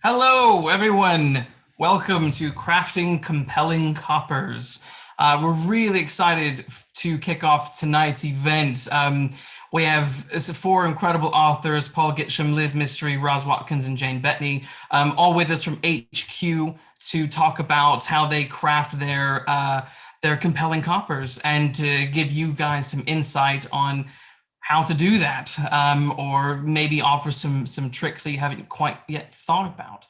Hello, everyone. Welcome to Crafting Compelling Coppers. We're really excited to kick off tonight's event. We have four incredible authors, Paul Gitsham, Liz Mistry, Roz Watkins, and Jane Bettany, all with us from HQ to talk about how they craft their compelling coppers and to give you guys some insight on how to do that, or maybe offer some tricks that you haven't quite yet thought about.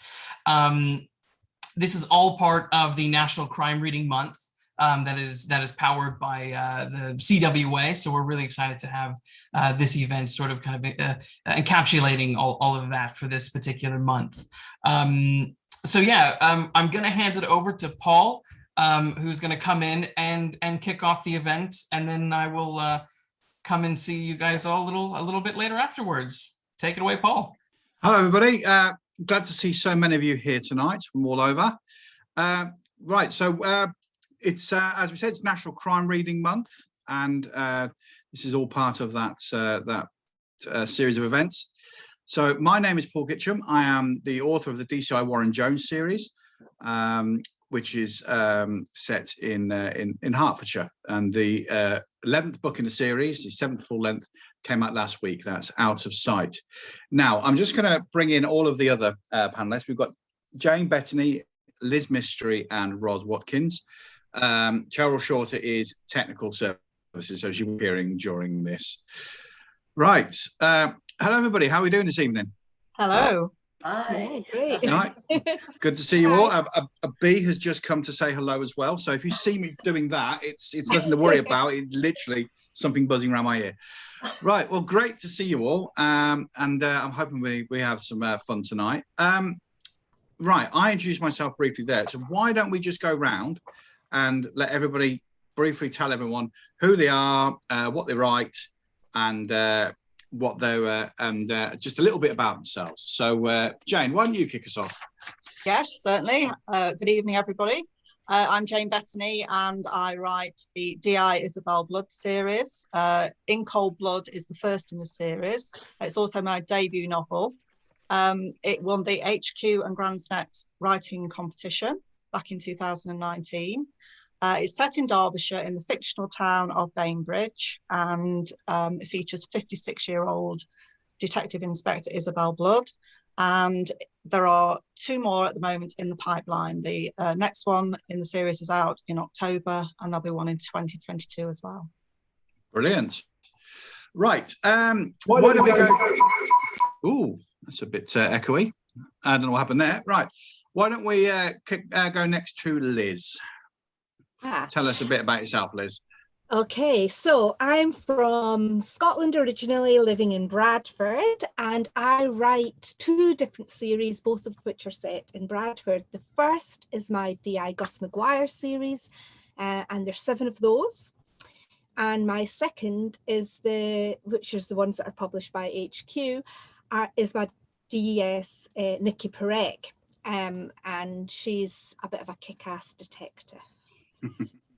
This is all part of the National Crime Reading Month that is powered by the CWA. So we're really excited to have this event sort of kind of encapsulating all of that for this particular month. I'm going to hand it over to Paul, who's going to come in and kick off the event, and then I will come and see you guys all a little bit later afterwards. Take it away, Paul. Hello, everybody. Glad to see so many of you here tonight from all over. It's as we said, it's National Crime Reading Month, and this is all part of that series of events. So my name is Paul Gitsham. I am the author of the DCI Warren Jones series, which is set in Hertfordshire, and the 11th book in the series, the 7th full length, came out last week. That's Out of Sight. Now, I'm just going to bring in all of the other panelists. We've got Jane Bettany, Liz Mistry, and Roz Watkins. Cheryl Shorter is Technical Services, so she'll be hearing during this. Right. Hello, everybody. How are we doing this evening? Hello. Hi. Yeah, great. Right. Good to see you all. A bee has just come to say hello as well. So if you see me doing that, it's nothing to worry about. It's literally something buzzing around my ear. Right. Well, great to see you all. I'm hoping we have some fun tonight. Right. I introduced myself briefly there. So why don't we just go round and let everybody briefly tell everyone who they are, what they write, and what they're and just a little bit about themselves. So Jane, why don't you kick us off? Yes, certainly. Good evening, everybody. I'm Jane Bettany, and I write the DI Isabel Blood series. In Cold Blood is the first in the series. It's also my debut novel. It won the HQ and Gransnet writing competition back in 2019. It's set in Derbyshire in the fictional town of Bainbridge, and it features 56-year-old Detective Inspector Isabel Blood. And there are two more at the moment in the pipeline. The next one in the series is out in October, and there'll be one in 2022 as well. Brilliant. Right. Why don't we go? Ooh, that's a bit echoey. I don't know what happened there. Right. Why don't we go next to Liz? Tell us a bit about yourself, Liz. Okay, so I'm from Scotland originally, living in Bradford, and I write two different series, both of which are set in Bradford. The first is my D.I. Gus Maguire series, and there's 7 of those. And my second is which is the ones that are published by HQ, is my DES Nikki Perec, and she's a bit of a kick-ass detective.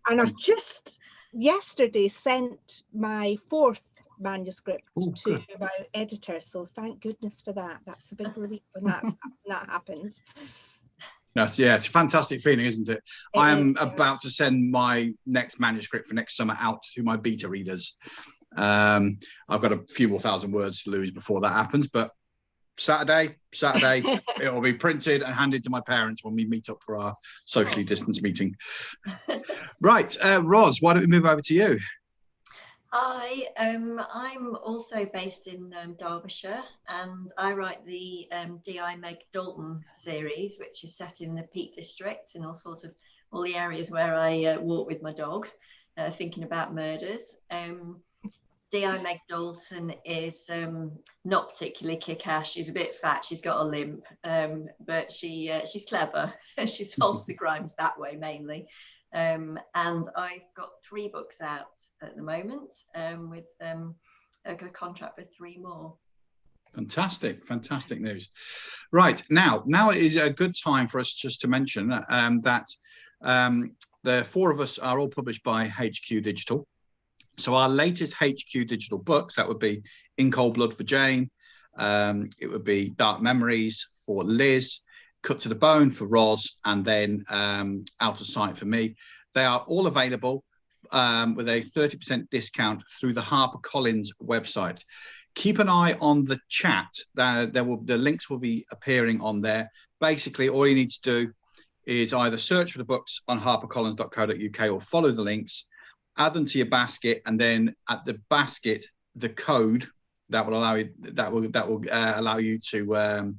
And I've just yesterday sent my 4th manuscript to my editor, so thank goodness for that. That's a big relief when that happens. It's a fantastic feeling, isn't it? I am about to send my next manuscript for next summer out to my beta readers. I've got a few more thousand words to lose before that happens, but Saturday, it will be printed and handed to my parents when we meet up for our socially distanced meeting. Right, Roz, why don't we move over to you? Hi, I'm also based in Derbyshire, and I write the D.I. Meg Dalton series, which is set in the Peak District and all the areas where I walk with my dog, thinking about murders. D.I. Meg Dalton is not particularly kick-ass. She's a bit fat. She's got a limp, but she's clever. She solves the crimes that way mainly. And I've got 3 books out at the moment, with a contract for 3 more. Fantastic news. Right, now it is a good time for us just to mention that the 4 of us are all published by HQ Digital. So our latest HQ Digital books, that would be In Cold Blood for Jane, it would be Dark Memories for Liz, Cut to the Bone for Roz, and then Out of Sight for me. They are all available with a 30% discount through the HarperCollins website. Keep an eye on the chat. The links will be appearing on there. Basically, all you need to do is either search for the books on harpercollins.co.uk or follow the links, add them to your basket, and then at the basket, the code that will allow you to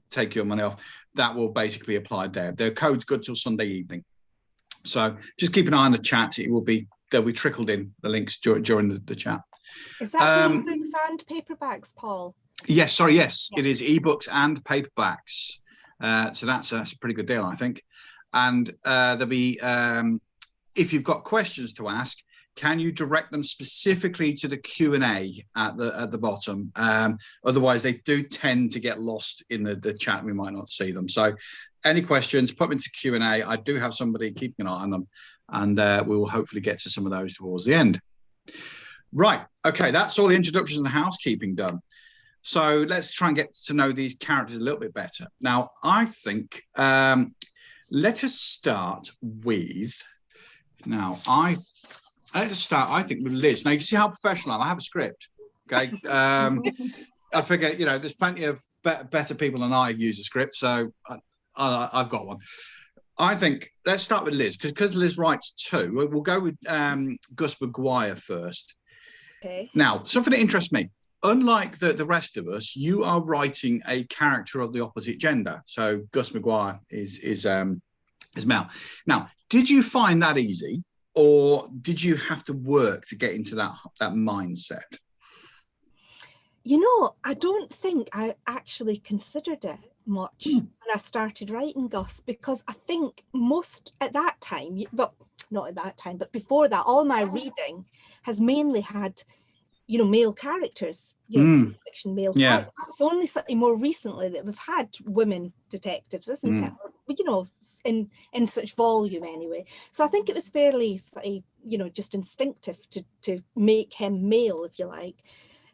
take your money off, that will basically apply there. The code's good till Sunday evening. So just keep an eye on the chat. They'll be trickled in, the links during the chat. Is that for ebooks and paperbacks, Paul? Yes, sorry, yes. Yeah. It is ebooks and paperbacks. So that's a pretty good deal, I think. And there'll be, if you've got questions to ask, can you direct them specifically to the Q&A at the bottom? Otherwise, they do tend to get lost in the chat. We might not see them. So any questions, put them into Q&A. I do have somebody keeping an eye on them, and we will hopefully get to some of those towards the end. Right. Okay, that's all the introductions and the housekeeping done. So let's try and get to know these characters a little bit better. Now, I think let us start with, I think with Liz. Now, you can see how professional I am. I have a script, okay? I figure, there's plenty of better people than I use a script, so I've got one. I think let's start with Liz, because Liz writes too. We'll go with Gus McGuire first. Okay. Now, something that interests me. Unlike the rest of us, you are writing a character of the opposite gender. So Gus McGuire is male. Now, did you find that easy, or did you have to work to get into that mindset? I don't think I actually considered it much when I started writing Gus, because I think most at that time, but not at that time, but before that, all my reading has mainly had male characters, fiction male characters. It's only slightly more recently that we've had women detectives, isn't it? In such volume anyway. So I think it was fairly just instinctive to make him male, if you like.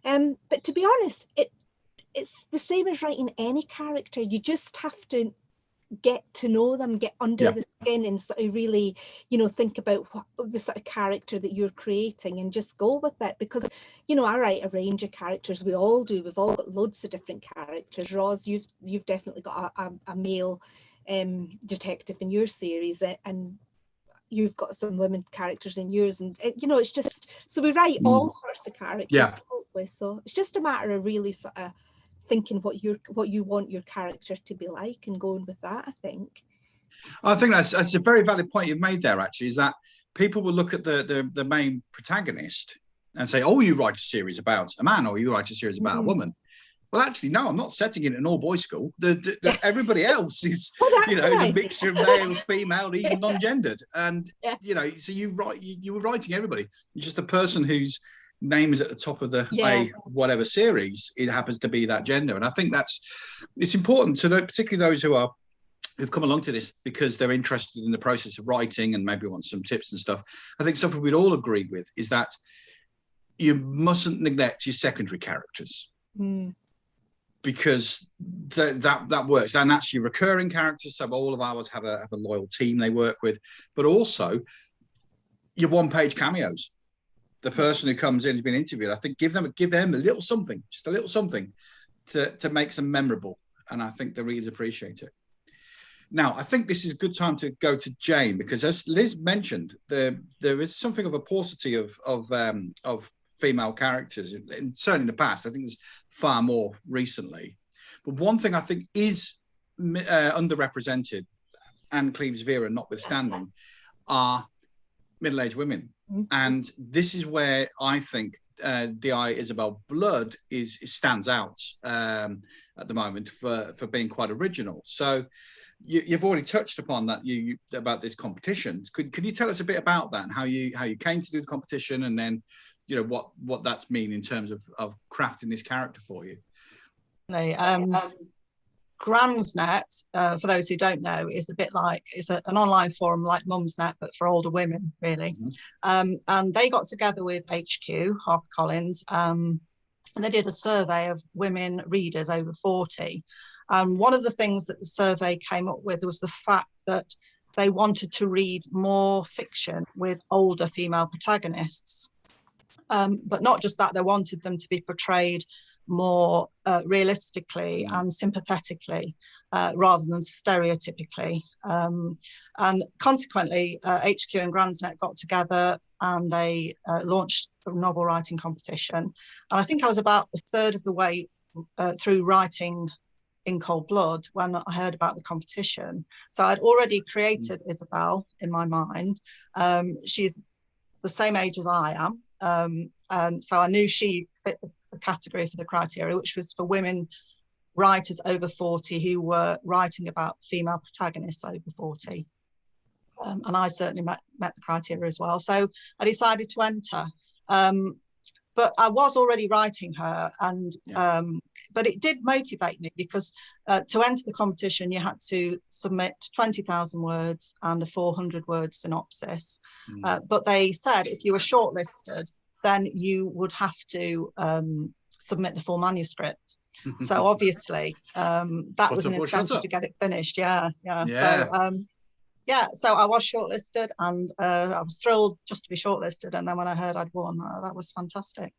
But to be honest, it's the same as writing any character. You just have to get to know them, get under the skin, and sort of really, think about what the sort of character that you're creating, and just go with it. Because, I write a range of characters. We all do. We've all got loads of different characters. Roz, you've definitely got a male detective in your series, and you've got some women characters in yours, and it's just, so we write all sorts of characters to cope with. So it's just a matter of really sort of thinking what you want your character to be like, and going with that, I think. I think that's a very valid point you've made there, actually, is that people will look at the main protagonist and say, oh, you write a series about a man, or you write a series about a woman. Well, actually, no, I'm not setting it in an all-boys school. Everybody else is, is a mixture of male, female, even non-gendered. And, so you were writing everybody. It's just the person whose name is at the top of the whatever series, it happens to be that gender. And I think it's important to particularly those who've come along to this because they're interested in the process of writing and maybe want some tips and stuff. I think something we'd all agree with is that you mustn't neglect your secondary characters. Because that works, and that's your recurring characters. So all of ours have a loyal team they work with, but also your one-page cameos. The person who comes in has been interviewed. I think give them a little something, just a little something, to make them memorable, and I think the readers appreciate it. Now, I think this is a good time to go to Jane, because as Liz mentioned, there is something of a paucity of female characters, and certainly in the past. I think there's far more recently. But one thing I think is underrepresented, Anne Cleves Vera notwithstanding, are middle-aged women. And this is where I think D.I. Isabel Blood stands out at the moment for being quite original. So you've already touched upon that about this competition. Could you tell us a bit about that and how you came to do the competition, and then what that's mean in terms of crafting this character for you? Gransnet, for those who don't know, is a bit like, it's an online forum like Mumsnet, but for older women, really. And they got together with HQ, HarperCollins, and they did a survey of women readers over 40. And one of the things that the survey came up with was the fact that they wanted to read more fiction with older female protagonists. But not just that, they wanted them to be portrayed more realistically and sympathetically rather than stereotypically. And consequently, HQ and Gransnet got together and they launched a novel writing competition. And I think I was about a third of the way through writing In Cold Blood when I heard about the competition. So I'd already created Isabel in my mind. She's the same age as I am. And so I knew she fit the category for the criteria, which was for women writers over 40 who were writing about female protagonists over 40. And I certainly met the criteria as well. So I decided to enter. But I was already writing her, and but it did motivate me because to enter the competition, you had to submit 20,000 words and a 400-word synopsis. But they said if you were shortlisted, then you would have to submit the full manuscript. So obviously, that was an incentive to get it finished. Yeah. So I was shortlisted, and I was thrilled just to be shortlisted. And then when I heard I'd won, that was fantastic.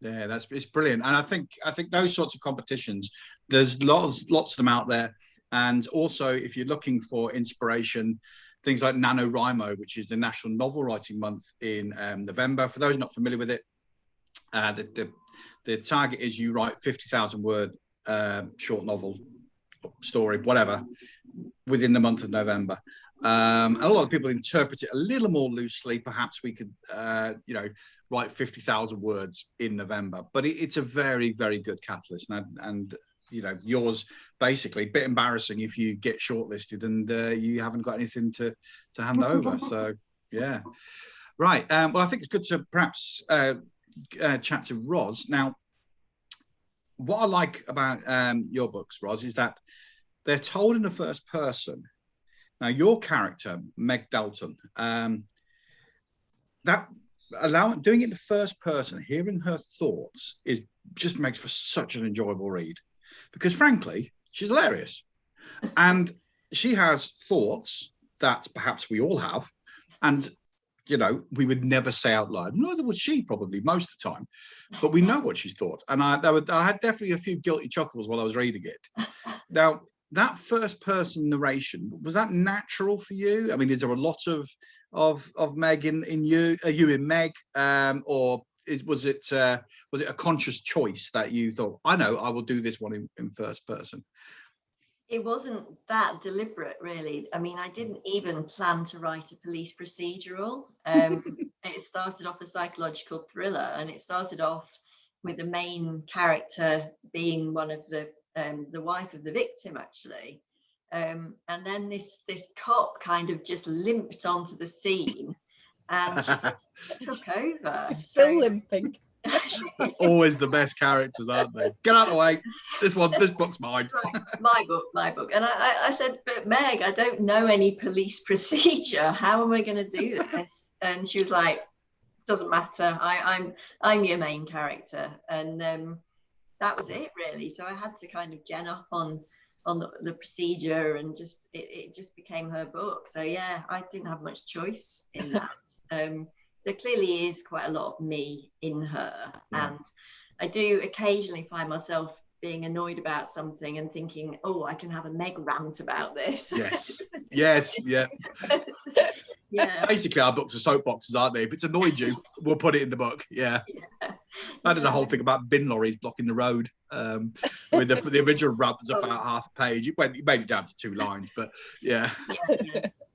Yeah, it's brilliant. And I think those sorts of competitions, there's lots of them out there. And also, if you're looking for inspiration, things like NaNoWriMo, which is the National Novel Writing Month in November. For those not familiar with it, the target is you write 50,000 word short novel, story, whatever, within the month of November. And a lot of people interpret it a little more loosely. Perhaps we could, write 50,000 words in November. But it's a very, very good catalyst. And yours basically a bit embarrassing if you get shortlisted and you haven't got anything to hand over. So yeah, right. Well, I think it's good to perhaps chat to Roz now. What I like about your books, Roz, is that they're told in the first person. Now, your character, Meg Dalton, doing it in the first person, hearing her thoughts just makes for such an enjoyable read, because frankly, she's hilarious, and she has thoughts that perhaps we all have, and we would never say out loud. Neither would she, probably most of the time, but we know what she's thought. And I had definitely a few guilty chuckles while I was reading it. Now, that first person narration, was that natural for you? I mean, is there a lot of Meg in you? Are you in Meg, or was it a conscious choice that you thought, I know I will do this one in first person? It wasn't that deliberate, really. I mean, I didn't even plan to write a police procedural. It started off a psychological thriller, and it started off with the main character being one of the wife of the victim, actually. And then this cop kind of just limped onto the scene, and she took over. Still limping. Always the best characters, aren't they? Get out of the way. This book's mine. Like, my book. And I said, but Meg, I don't know any police procedure. How am I going to do this? And she was like, doesn't matter. I'm your main character. And that was it, really. So I had to kind of gen up on the procedure, and it just became her book. So yeah, I didn't have much choice in that. There clearly is quite a lot of me in her, and I do occasionally find myself being annoyed about something and thinking, oh, I can have a Meg rant about this. Yes, yeah. Yeah. Basically, our books are soapboxes, aren't they? If it's annoyed you, we'll put it in the book. Yeah. I did a whole thing about bin lorries blocking the road. With the original rant was about half a page. You made it down to 2 lines, but yeah.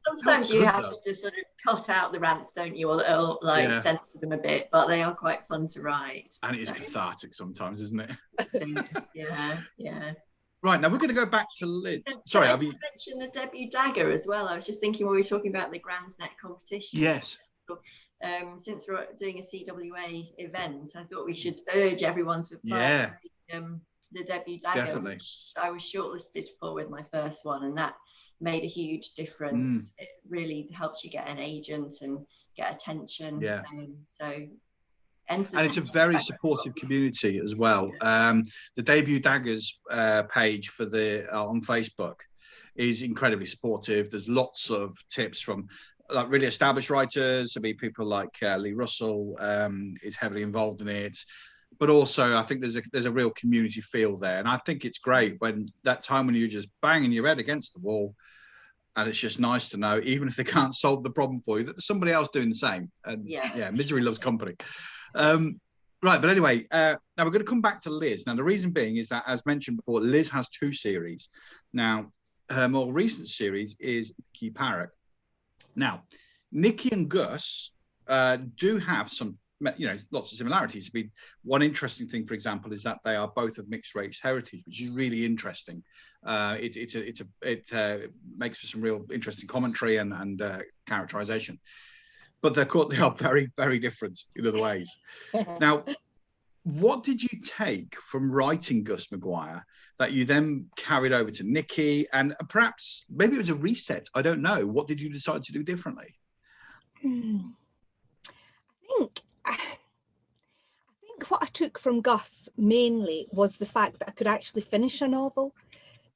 Sometimes you have to sort of cut out the rants, don't you, or censor them a bit, but they are quite fun to write. And it is cathartic sometimes, isn't it? Yeah. Right, now we're going to go back to Liz. Sorry, I mentioned the debut dagger as well. I was just thinking when we were talking about the Gransnet competition. Yes. Since we're doing a CWA event, I thought we should urge everyone to apply the debut dagger. Definitely. Which I was shortlisted for with my first one, and that made a huge difference. It really helps you get an agent and get attention. So And it's a very supportive community as well. The Debut Daggers page for the on Facebook is incredibly supportive. There's lots of tips from like really established writers. I mean, people like Lee Russell is heavily involved in it. But also, I think there's a real community feel there. And I think it's great when that time when you're just banging your head against the wall, and it's just nice to know, even if they can't solve the problem for you, that there's somebody else doing the same. And yeah, misery loves company. Right, but anyway, now we're going to come back to Liz. Now, the reason being is that, as mentioned before, Liz has 2 series. Now, her more recent series is Nikki Parrott. Now, Nikki and Gus do have some, lots of similarities. I mean, one interesting thing, for example, is that they are both of mixed race heritage, which is really interesting. It makes for some real interesting commentary and characterization. But they are very, very different in other ways. Now, what did you take from writing Gus Maguire that you then carried over to Nikki? And perhaps maybe it was a reset. I don't know. What did you decide to do differently? I think what I took from Gus mainly was the fact that I could actually finish a novel.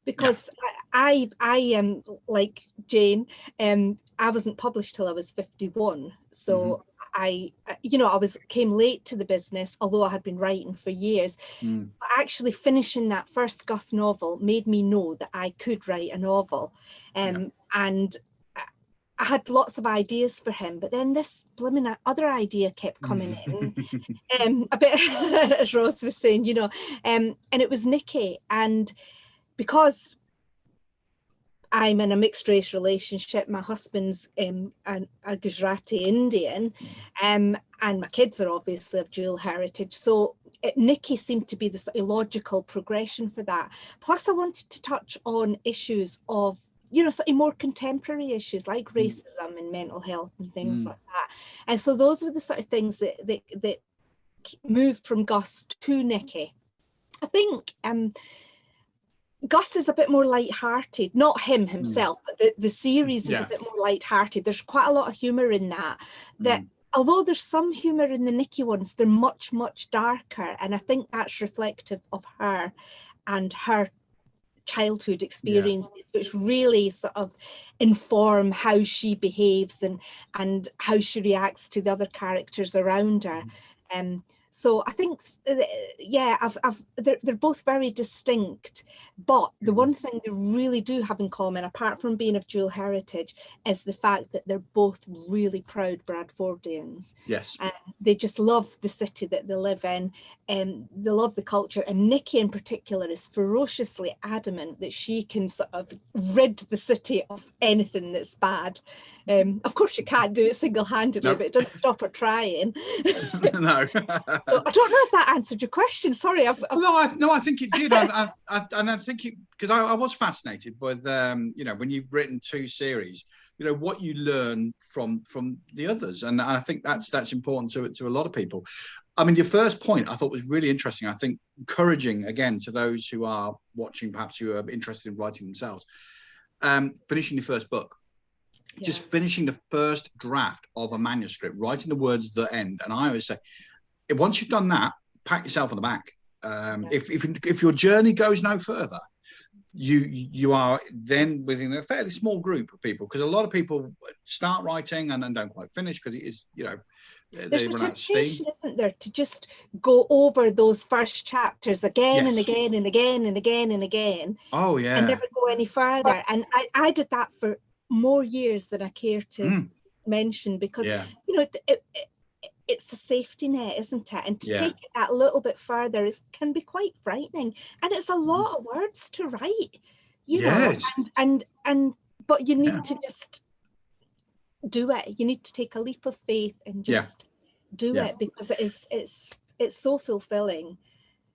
Because I am like Jane, I wasn't published till I was 51. So I came late to the business, although I had been writing for years. But actually finishing that first Gus novel made me know that I could write a novel. And I had lots of ideas for him, but then this blooming other idea kept coming in, a bit as Roz was saying, and it was Nikki. And because I'm in a mixed race relationship, my husband's a Gujarati Indian, and my kids are obviously of dual heritage. So Nikki seemed to be the sort of logical progression for that. Plus, I wanted to touch on issues of, slightly more contemporary issues like racism and mental health and things like that. And so those were the sort of things that moved from Gus to Nikki. I think Gus is a bit more light-hearted, not him himself, but the series is a bit more light-hearted. There's quite a lot of humour in that although there's some humour in the Nikki ones, they're much, much darker. And I think that's reflective of her and her childhood experiences, which really sort of inform how she behaves and how she reacts to the other characters around her. So I think, they're both very distinct, but the one thing they really do have in common, apart from being of dual heritage, is the fact that they're both really proud Bradfordians. Yes. They just love the city that they live in, and they love the culture. And Nikki in particular is ferociously adamant that she can sort of rid the city of anything that's bad. Of course, she can't do it single-handedly, but it doesn't stop her trying. No. So I don't know if that answered your question. Sorry. No, I think it did. And I think because I was fascinated with, when you've written 2 series, what you learn from the others. And I think that's important to a lot of people. I mean, your first point I thought was really interesting. I think encouraging, again, to those who are watching, perhaps who are interested in writing themselves, finishing your first book. Just finishing the first draft of a manuscript, writing the words "the end." And I always say, once you've done that, pat yourself on the back. If your journey goes no further, you are then within a fairly small group of people, because a lot of people start writing and then don't quite finish because it is, there's a temptation, isn't there, to just go over those first chapters again and again and again and again and again. Oh yeah. And never go any further. And I did that for more years than I care to mention, because it's a safety net, isn't it? And to take it that little bit further can be quite frightening, and it's a lot of words to write, but you need to just do it. You need to take a leap of faith and just do it, because it's so fulfilling.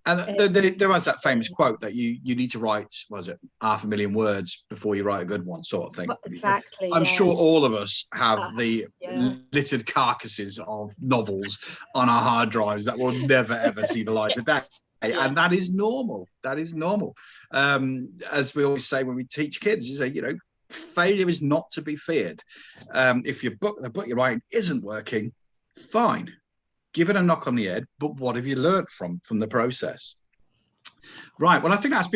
And there was that famous quote that you need to write, was it 500,000 words before you write a good one, sort of thing. Exactly. I'm sure all of us have the littered carcasses of novels on our hard drives that will never ever see the light of day. And that is normal. That is normal. As we always say when we teach kids, you say, failure is not to be feared. If the book you're writing isn't working, fine. give it a knock on the head, but what have you learned from the process? Right. Well, I think that's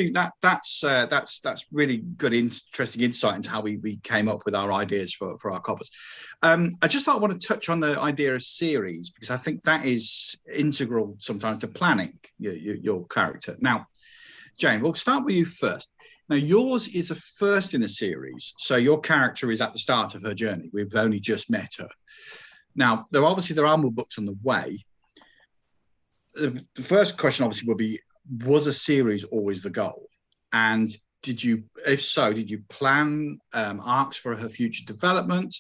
really good, interesting insight into how we came up with our ideas for our coppers. I just thought I want to touch on the idea of series, because I think that is integral sometimes to planning your character. Now, Jane, we'll start with you first. Now, yours is a first in a series, so your character is at the start of her journey. We've only just met her. Now, there are more books on the way. The first question obviously will be, was a series always the goal? And if so, did you plan arcs for her future development?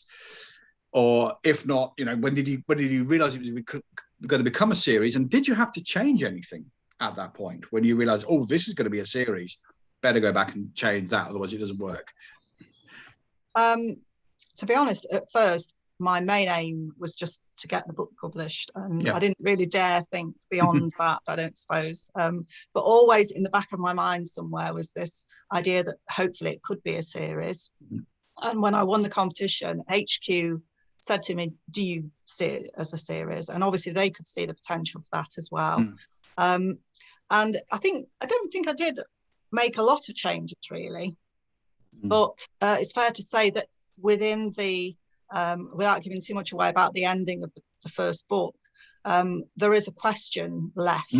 Or if not, when did you realize it was going to become a series? And did you have to change anything at that point when you realize, oh, this is going to be a series? Better go back and change that, otherwise it doesn't work. To be honest, at first, my main aim was just to get the book published. I didn't really dare think beyond that, I don't suppose. But always in the back of my mind somewhere was this idea that hopefully it could be a series. And when I won the competition, HQ said to me, do you see it as a series? And obviously they could see the potential for that as well. And I don't think I did make a lot of changes really. But it's fair to say that within the without giving too much away about the ending of the first book, there is a question left,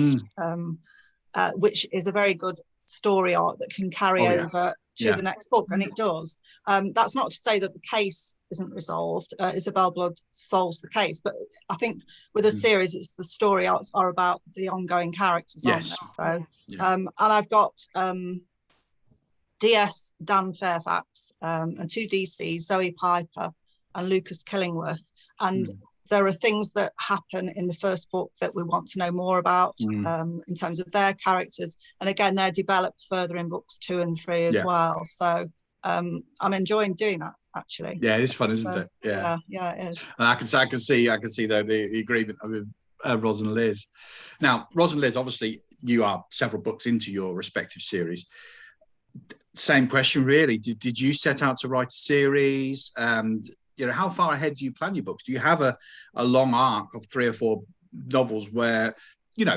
which is a very good story arc that can carry over to the next book, and it does. That's not to say that the case isn't resolved. Isabel Blood solves the case, but I think with a series, it's the story arcs are about the ongoing characters, aren't they? So, and I've got DS Dan Fairfax and 2 DCs, Zoe Piper and Lucas Killingworth, and there are things that happen in the first book that we want to know more about in terms of their characters, and again they're developed further in books 2 and 3 as well. So I'm enjoying doing that actually. Yeah, it's fun, isn't it? Yeah, it is. And I can see the agreement with Roz and Liz. Now, Roz and Liz, obviously you are several books into your respective series. Same question really. Did you set out to write a series? And how far ahead do you plan your books? Do you have a long arc of 3 or 4 novels where you know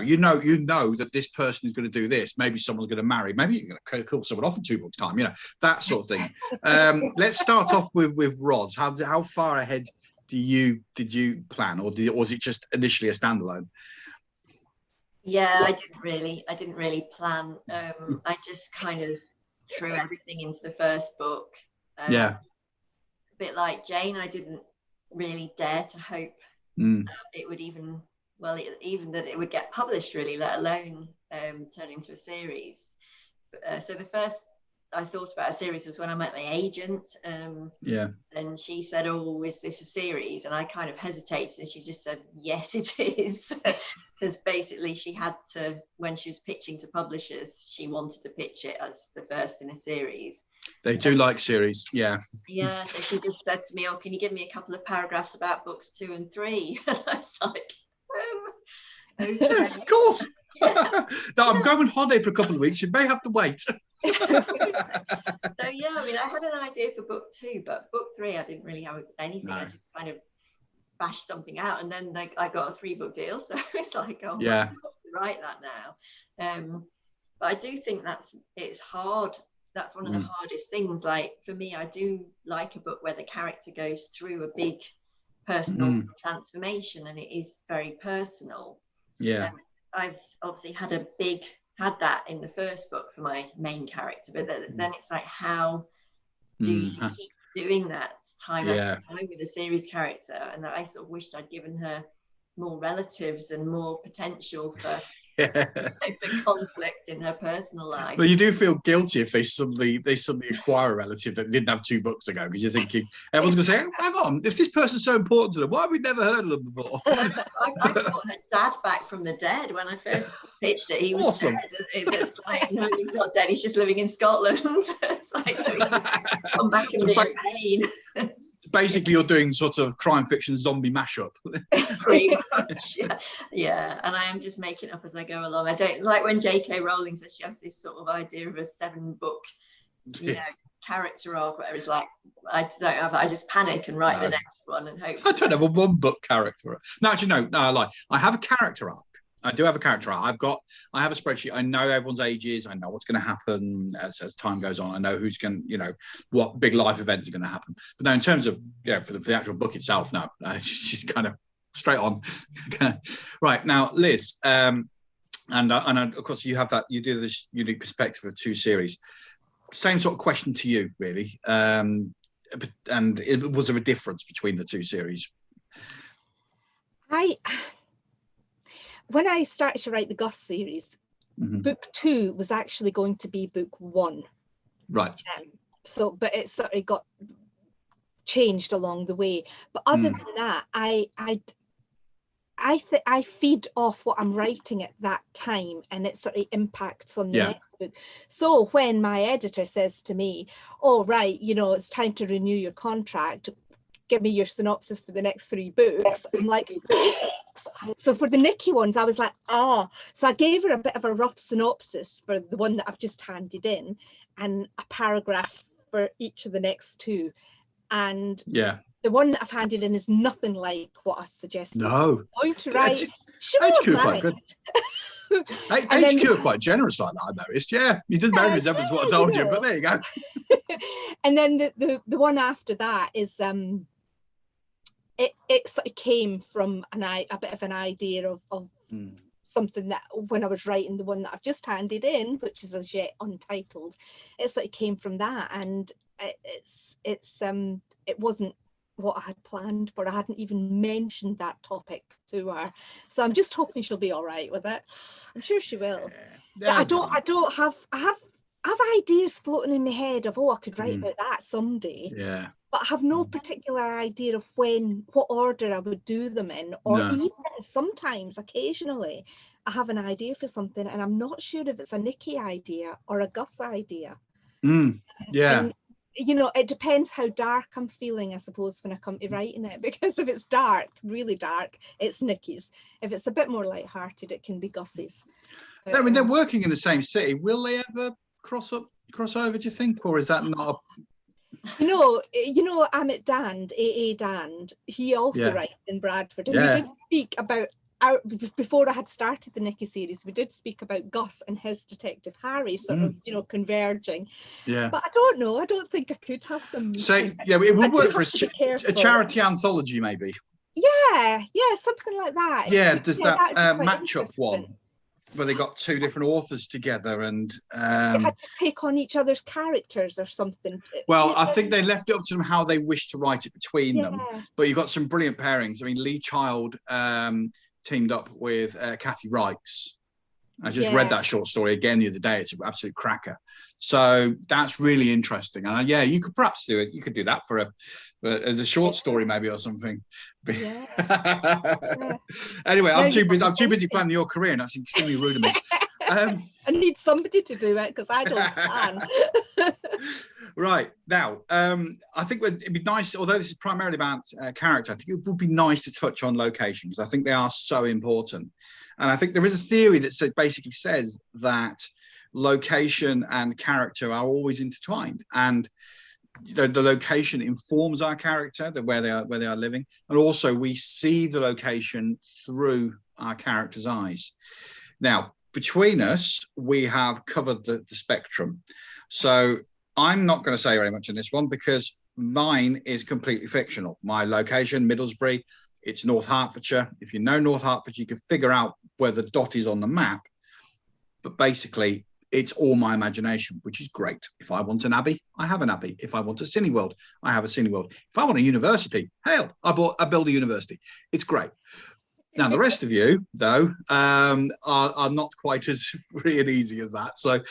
that this person is going to do this? Maybe someone's going to marry. Maybe you're going to kill someone off in 2 books' time. That sort of thing. Let's start off with Roz. How far ahead did you plan, or was it just initially a standalone? Yeah, I didn't really plan. I just kind of threw everything into the first book. A bit like Jane, I didn't really dare to hope it would even that it would get published really, let alone turn into a series. So the first I thought about a series was when I met my agent, and she said, oh, is this a series? And I kind of hesitated, and she just said, yes, it is. Because basically she had to, when she was pitching to publishers, she wanted to pitch it as the first in a series. They do like series, so she just said to me, oh, can you give me a couple of paragraphs about books 2 and 3? And I was like, okay. Yes, of course. No, I'm going on holiday for a couple of weeks, you may have to wait. So I had an idea for book 2, but book 3 I didn't really have anything. I just kind of bashed something out, and then I got a 3-book deal, so it's like, oh, I have to write that now. But I do think it's hard. That's one of the hardest things. Like for me, I do like a book where the character goes through a big personal transformation, and it is very personal. I've obviously had that in the first book for my main character, but then it's like, how do you keep doing that time after time with a series character? And I sort of wished I'd given her more relatives and more potential for conflict in her personal life. But you do feel guilty if they suddenly acquire a relative that didn't have 2 books ago, because you're thinking everyone's going to say, hang on, if this person's so important to them, why have we never heard of them before? I brought her dad back from the dead when I first pitched it. He was awesome. It's like, no, he's not dead, he's just living in Scotland. It's like, come back and be in pain. Basically, you're doing sort of crime fiction zombie mashup. Pretty much, yeah. And I am just making up as I go along. I don't like when J.K. Rowling says she has this sort of idea of a 7-book, character arc, where it's like I just panic and write the next one and hope. I don't have a one book character. No, actually, no, I lie. I have a character arc. I do have a character arc. I have a spreadsheet. I know everyone's ages. I know what's going to happen as time goes on. I know who's going, what big life events are going to happen. But now, in terms of, for the actual book itself, no, she's kind of straight on. Right now, Liz, and of course you have that. You do this unique perspective of 2 series. Same sort of question to you, really. And was there a difference between the 2 series? When I started to write the Gus series, book 2 was actually going to be book 1. Right. But it sort of got changed along the way. But other than that, I feed off what I'm writing at that time, and it sort of impacts on the next book. So when my editor says to me, "Oh, right, it's time to renew your contract, give me your synopsis for the next 3 books," I'm like, so for the Nikki ones, I was like, so I gave her a bit of a rough synopsis for the one that I've just handed in, and a paragraph for each of the next 2. And the one that I've handed in is nothing like what I suggested. No. I'm going to write. HQ quite good. HQ are quite generous like that, I noticed. Yeah, you didn't measure his evidence what I told you, but there you go. And then the one after that is it sort of came from a bit of an idea of something that when I was writing the one that I've just handed in, which is as yet untitled, it sort of came from that, and it wasn't what I had planned for. I hadn't even mentioned that topic to her, so I'm just hoping she'll be all right with it. I'm sure she will. I have ideas floating in my head of, I could write about that someday. Yeah. But I have no particular idea of what order I would do them in, or even sometimes, occasionally, I have an idea for something and I'm not sure if it's a Nikki idea or a Gus idea. Yeah. And, it depends how dark I'm feeling, I suppose, when I come to writing it, because if it's dark, really dark, it's Nikki's. If it's a bit more lighthearted, it can be Gus's. I mean, they're working in the same city. Will they ever cross over, do you think, or is that not Amit Dand, A.A. Dand, he also writes in Bradford, and we did speak about before I had started the Nikki series, we did speak about Gus and his detective Harry sort of, converging. Yeah. But I don't know. I don't think I could have them. So, it would work for a charity anthology, maybe. Yeah, something like that. Yeah, there's that matchup one where they got 2 different authors together and they had to take on each other's characters or something. Well, I think they left it up to them how they wish to write it between them. But you've got some brilliant pairings. I mean, Lee Child teamed up with Kathy Reichs. I just read that short story again the other day. It's an absolute cracker. So that's really interesting. And you could perhaps do it. You could do that for as a short story maybe or something. Anyway, I'm too busy planning your career, and that's extremely rude of me. I need somebody to do it because I don't plan. Right now, I think it'd be nice, although this is primarily about character, I think it would be nice to touch on locations. I think they are so important. And I think there is a theory that basically says that location and character are always intertwined. And the location informs our character, where they are living. And also we see the location through our character's eyes. Now, between us, we have covered the spectrum. So I'm not going to say very much on this one because mine is completely fictional. My location, Middlesbrough, it's North Hertfordshire. If you know North Hertfordshire, you can figure out where the dot is on the map. But basically, it's all my imagination, which is great. If I want an abbey, I have an abbey. If I want a cineworld, I have a cineworld. If I want a university, hell, I build a university. It's great. Now, the rest of you, though, are not quite as free and easy as that. So,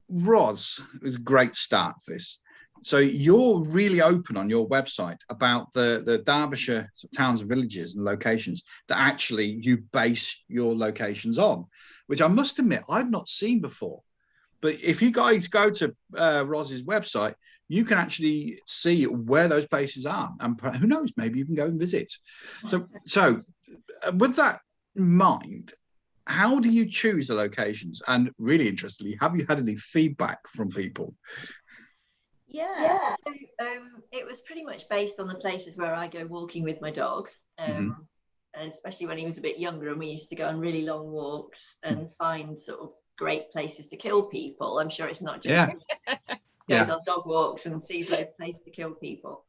Roz, it was a great start to this. So you're really open on your website about the Derbyshire towns and villages and locations that actually you base your locations on, which I must admit I've not seen before. But if you guys go to Roz's website, you can actually see where those places are. And who knows, maybe even go and visit. So with that in mind, how do you choose the locations? And really interestingly, have you had any feedback from people Yeah. So it was pretty much based on the places where I go walking with my dog. And especially when he was a bit younger, and we used to go on really long walks and find sort of great places to kill people. I'm sure it's not just goes on dog walks and sees loads of places to kill people.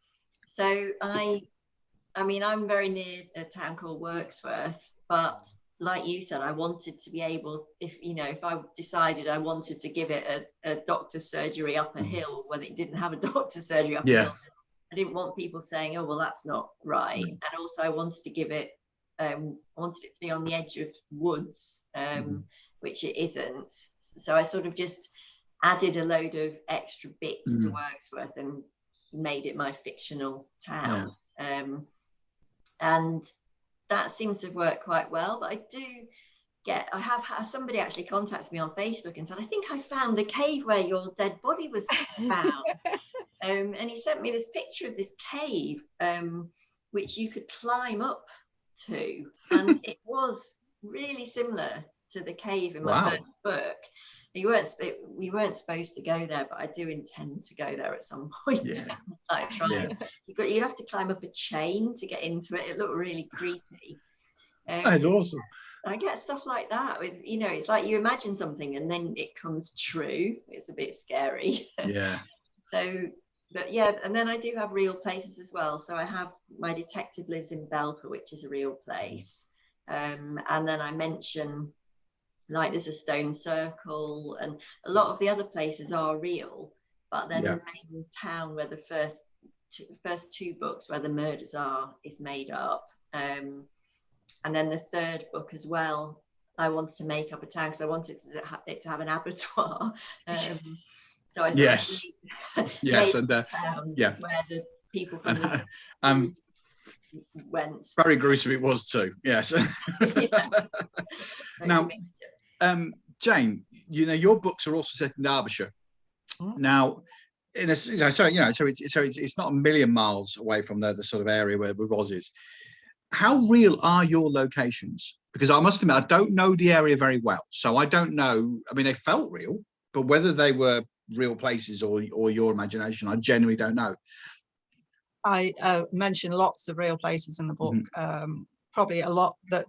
So I mean, I'm very near a town called Wirksworth, but like you said, I wanted to be able, if I decided I wanted to give it a doctor's surgery up a hill when it didn't have a doctor's surgery up a hill, I didn't want people saying, oh, well, that's not right. And also I wanted to give it, wanted it to be on the edge of woods, which it isn't. So I sort of just added a load of extra bits to Wirksworth and made it my fictional town. And that seems to work quite well. But I have had somebody actually contacted me on Facebook and said, I think I found the cave where your dead body was found. And he sent me this picture of this cave, which you could climb up to. And it was really similar to the cave in my first book. We weren't supposed to go there, but I do intend to go there at some point. You'd have to climb up a chain to get into it. It looked really creepy. That's awesome. I get stuff like that with, it's like you imagine something and then it comes true. It's a bit scary. But yeah, and then I do have real places as well. So I have, my detective lives in Belper, which is a real place. And then I mention, like, there's a stone circle, and a lot of the other places are real, but then the main town where the first two books where the murders are is made up. And then the third book as well, I wanted to make up a town because I wanted it to have an abattoir. So I made a town where the people from the went. Very gruesome it was too. Yes. Now, Jane, your books are also set in Derbyshire. Now, so it's not a million miles away from the sort of area where Roz is. How real are your locations? Because I must admit, I don't know the area very well, so I don't know. I mean, they felt real, but whether they were real places or your imagination, I genuinely don't know. I mention lots of real places in the book, probably a lot that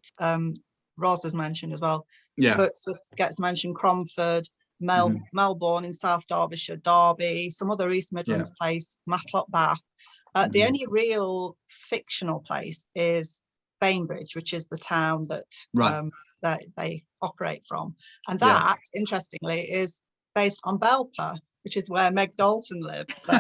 Roz has mentioned as well. Books gets mentioned Cromford, Melbourne in South Derbyshire, Derby, some other East Midlands place, Matlock Bath. The only real fictional place is Bainbridge, which is the town that they operate from. And that, interestingly, is based on Belper, which is where Meg Dalton lives. So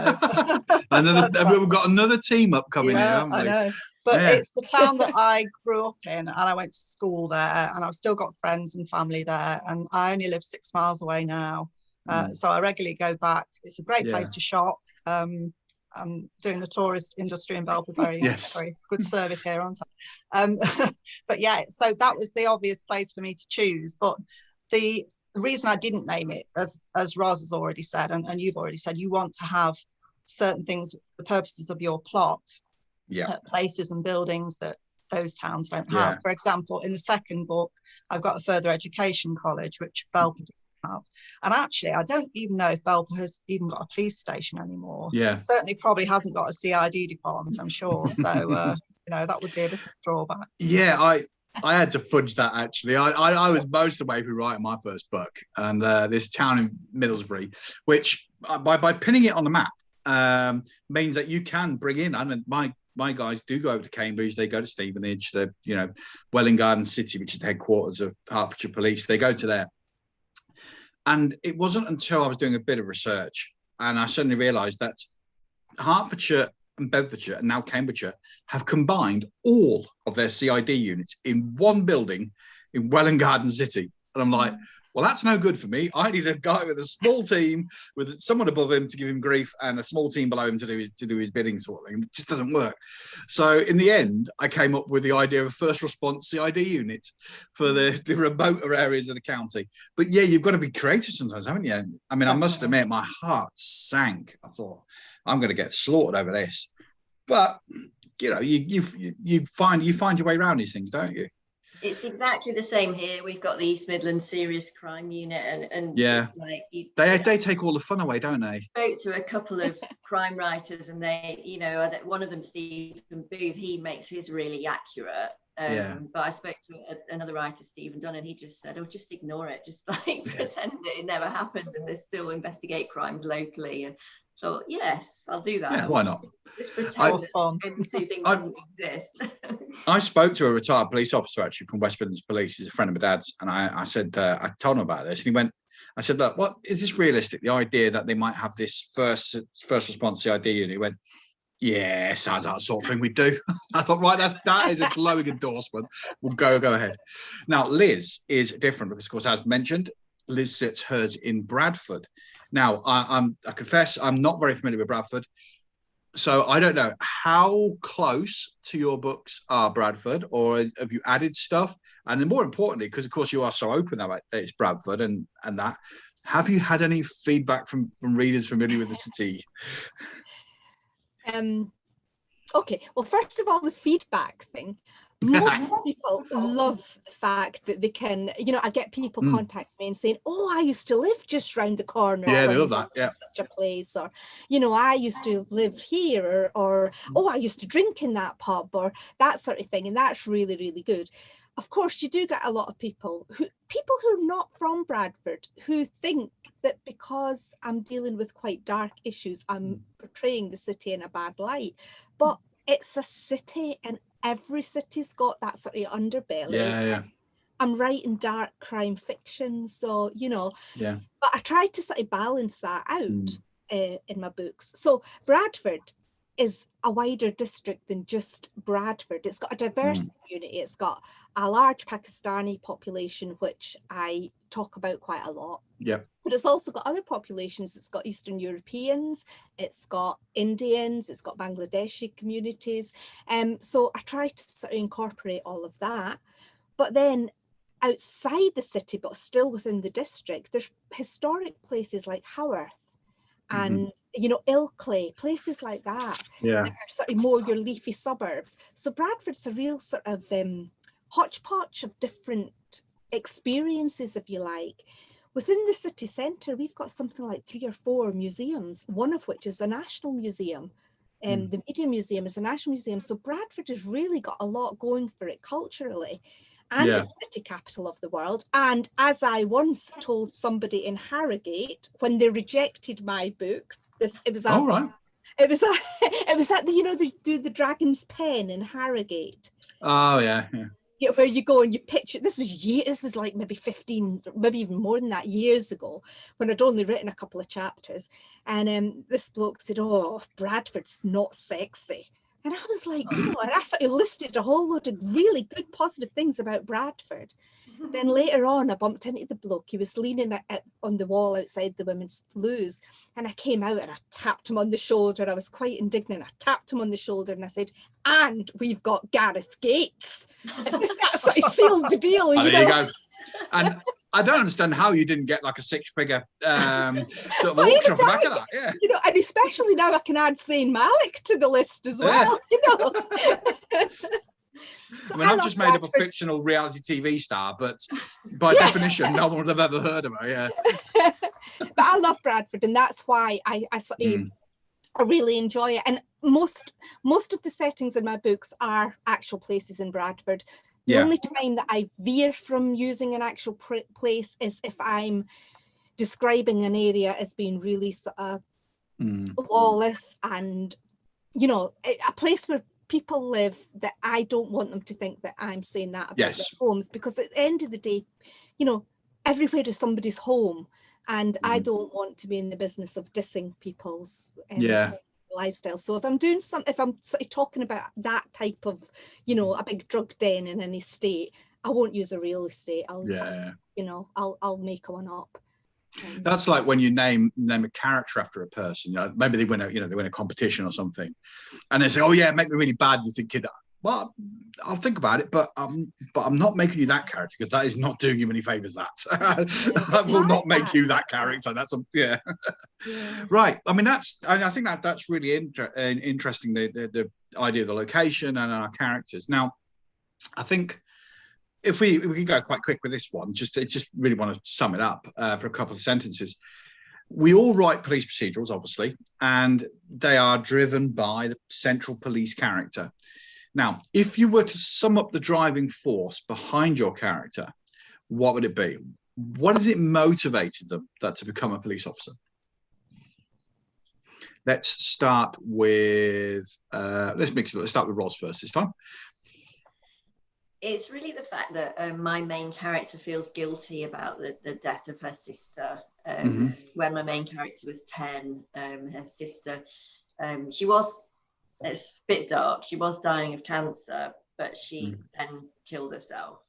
we've got another team up coming here, haven't we? I know. But it's the town that I grew up in, and I went to school there, and I've still got friends and family there, and I only live 6 miles away now. So I regularly go back. It's a great place to shop. I'm doing the tourist industry in Belper, very good service here, aren't I? But yeah, so that was the obvious place for me to choose. But the reason I didn't name it, as Roz has already said, and you've already said, you want to have certain things, the purposes of your plot, places and buildings that those towns don't have. For example, in the second book, I've got a further education college, which Belper doesn't have. And actually, I don't even know if Belper has even got a police station anymore. It certainly probably hasn't got a CID department, I'm sure. So, that would be a bit of a drawback. I had to fudge that, actually. I was most of the way through writing my first book, and this town in Middlesbrough, which by pinning it on the map means that you can bring in, I mean, my guys do go over to Cambridge, they go to Stevenage, Welwyn Garden City, which is the headquarters of Hertfordshire Police, they go to there. And it wasn't until I was doing a bit of research and I suddenly realised that Hertfordshire and Bedfordshire and now Cambridgeshire have combined all of their CID units in one building in Welwyn Garden City. And I'm like, well, that's no good for me. I need a guy with a small team, with someone above him to give him grief and a small team below him to do his bidding, sort of thing. It just doesn't work. So in the end, I came up with the idea of a first response CID unit for the remoter areas of the county. But yeah, you've got to be creative sometimes, haven't you? I mean, I must admit, my heart sank. I thought, I'm going to get slaughtered over this. But you find your way around these things, don't you? It's exactly the same here. We've got the East Midlands Serious Crime Unit, and Yeah, it's like they take all the fun away, don't they? Spoke to a couple of crime writers, and they, one of them, Stephen Booth, he makes his really accurate. But I spoke to another writer, Stephen Dunn, and he just said, "Oh, just ignore it, just like pretend that it never happened, and they still investigate crimes locally." And so, yes, I'll do that. Yeah, why not? Just pretend that fun. thing doesn't exist. I spoke to a retired police officer actually from West Midlands Police. He's a friend of my dad's, and I said I told him about this, and he went. I said, "Look, what is this realistic? The idea that they might have this first response CID?" And he went, "Yeah, sounds like the sort of thing we do." I thought, right, that is a glowing endorsement. We'll go ahead. Now, Liz is different because, of course, as mentioned, Liz sits hers in Bradford. Now, I confess I'm not very familiar with Bradford. So I don't know how close to your books are Bradford, or have you added stuff? And then more importantly, because of course you are so open about it's Bradford and that, have you had any feedback from readers familiar with the city? Okay, well, first of all, the feedback thing. Most people love the fact that they can, I get people contact me and saying, "Oh, I used to live just round the corner." Yeah, they love that. Yeah. Such a place, or, "I used to live here," or, "Oh, I used to drink in that pub," or that sort of thing. And that's really, really good. Of course, you do get a lot of people who are not from Bradford who think that because I'm dealing with quite dark issues, I'm portraying the city in a bad light. But it's a city, and every city's got that sort of underbelly. Yeah. I'm writing dark crime fiction, so Yeah. But I try to sort of balance that out in my books. So Bradford is a wider district than just Bradford. It's got a diverse community. It's got a large Pakistani population, which I talk about quite a lot. Yeah. But it's also got other populations. It's got Eastern Europeans, it's got Indians, it's got Bangladeshi communities. So I try to sort of incorporate all of that. But then outside the city, but still within the district, there's historic places like Haworth and Ilkley, places like that. Yeah. That are sort of more your leafy suburbs. So Bradford's a real sort of hodgepodge of different experiences, if you like. Within the city centre, we've got something like 3 or 4 museums, one of which is the National Museum. The Media Museum is a national museum. So Bradford has really got a lot going for it culturally. And it's the city capital of the world. And as I once told somebody in Harrogate, when they rejected my book, it was at they do the Dragon's Pen in Harrogate. Oh yeah. Where you go and you pitch it. This was like maybe 15, maybe even more than that, years ago, when I'd only written a couple of chapters. And this bloke said, "Oh, Bradford's not sexy." And I was like, and I sort of listed a whole load of really good positive things about Bradford. Then later on, I bumped into the bloke. He was leaning on the wall outside the women's loos. And I came out and I tapped him on the shoulder. I was quite indignant. I tapped him on the shoulder and I said, "And we've got Gareth Gates." That sort of sealed the deal. There you go. And I don't understand how you didn't get like a 6-figure sort of auction off the back of that. Yeah. And especially now I can add Zayn Malik to the list as well. So I mean, I've just made up a fictional reality TV star, but by definition, no one would have ever heard of her. Yeah. But I love Bradford, and that's why I sort of I really enjoy it. And most of the settings in my books are actual places in Bradford. The only time that I veer from using an actual place is if I'm describing an area as being really sort of lawless and, a place where people live that I don't want them to think that I'm saying that about their homes, because at the end of the day, everywhere is somebody's home, and I don't want to be in the business of dissing people's lifestyle. So if I'm sort of talking about that type of, a big drug den in an estate, I won't use a real estate. I'll make one up. That's like when you name a character after a person. Maybe they win a competition or something, and they say, "Oh yeah, make me really bad." You're thinking, "Well, I'll think about it, but I'm not making you that character, because that is not doing you any favors. That will not make you that character." That's right. I mean, I think that's really interesting. The idea of the location and our characters. Now, I think if we can go quite quick with this one, just really want to sum it up for a couple of sentences. We all write police procedurals, obviously, and they are driven by the central police character. Now, if you were to sum up the driving force behind your character, what would it be? What has it motivated them to become a police officer? Let's start with let's start with Roz first this time. It's really the fact that my main character feels guilty about the death of her sister. When my main character was 10, her sister, she was, it's a bit dark, she was dying of cancer, but she then killed herself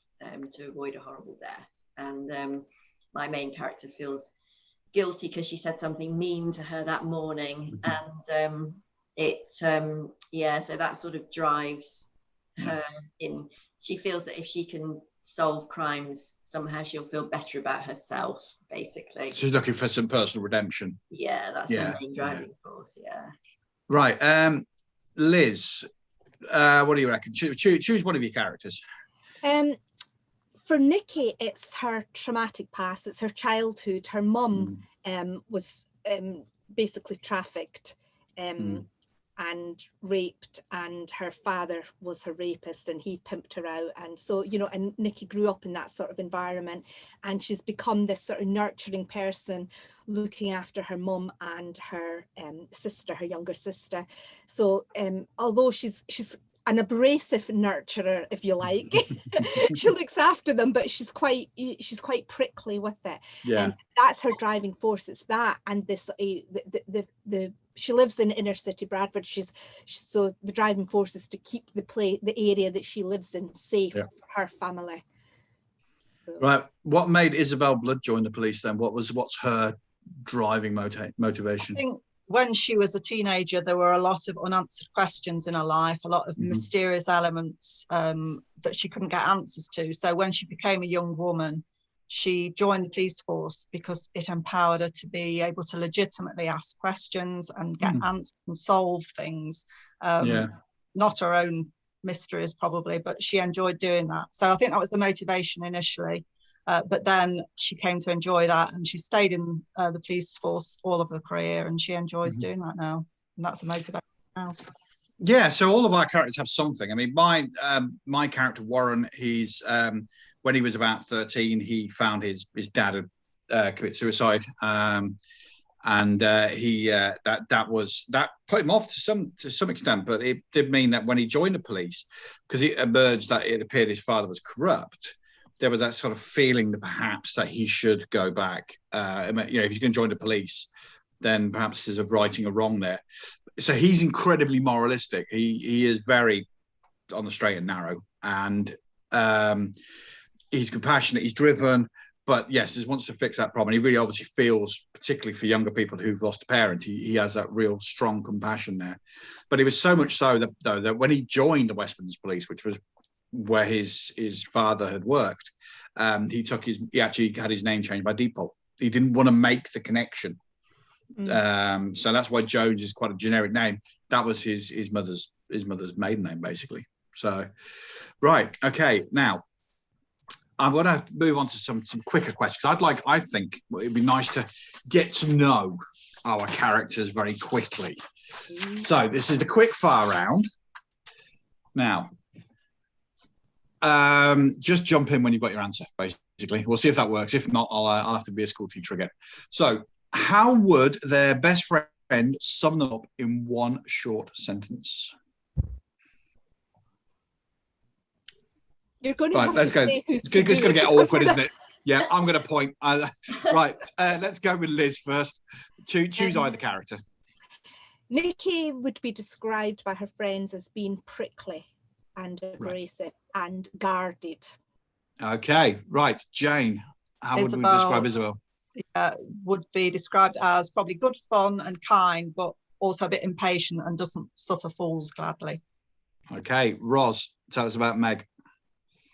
to avoid a horrible death. And my main character feels guilty because she said something mean to her that morning. And so that sort of drives her in. She feels that if she can solve crimes, somehow she'll feel better about herself, basically. She's looking for some personal redemption. Yeah, that's her main driving force, Right. Liz, what do you reckon? Choose one of your characters. For Nikki, it's her traumatic past. It's her childhood. Her mum was basically trafficked and raped, and her father was her rapist, and he pimped her out. And so, you know, and Nikki grew up in that sort of environment, and she's become this sort of nurturing person, looking after her mum and her sister, her younger sister. So although she's an abrasive nurturer, if you like, she looks after them, but she's quite prickly with it. And that's her driving force. It's that, and this she lives in inner city Bradford. So the driving force is to keep the area that she lives in safe for her family. So. Right. What made Isabel Blood join the police then? What's her driving motivation? I think when she was a teenager, there were a lot of unanswered questions in her life, a lot of mysterious elements that she couldn't get answers to. So when she became a young woman, she joined the police force because it empowered her to be able to legitimately ask questions and get answers and solve things. Not her own mysteries probably, but she enjoyed doing that. So I think that was the motivation initially. But then she came to enjoy that, and she stayed in the police force all of her career, and she enjoys doing that now. And that's the motivation now. Yeah, so all of our characters have something. I mean, my character Warren, he's when he was about 13, he found his dad had commit suicide, and that put him off to some extent. But it did mean that when he joined the police, because it emerged that it appeared his father was corrupt, there was that sort of feeling that perhaps that he should go back. If he's going to join the police, then perhaps there's a righting a wrong there. So he's incredibly moralistic. He is very on the straight and narrow, and he's compassionate. He's driven, but yes, he wants to fix that problem. He really obviously feels, particularly for younger people who've lost a parent, he has that real strong compassion there. But it was so much so that when he joined the West Midlands Police, which was where his father had worked, he actually had his name changed by default. He didn't want to make the connection. So that's why Jones is quite a generic name. That was his mother's maiden name, basically. So, right, okay. Now, I'm going to move on to some quicker questions. I think it'd be nice to get to know our characters very quickly. So this is the quick fire round. Now, just jump in when you've got your answer, basically. We'll see if that works. If not, I'll have to be a school teacher again. So, how would their best friend sum them up in one short sentence? You're going to let's go. It's going to get awkward, isn't it? Yeah, I'm going to point. Right, let's go with Liz first. Choose either character. Nikki would be described by her friends as being prickly and abrasive and guarded. Okay, right. Jane, how would we describe Isabel? Would be described as probably good fun and kind, but also a bit impatient and doesn't suffer fools gladly. Okay, Roz, tell us about Meg.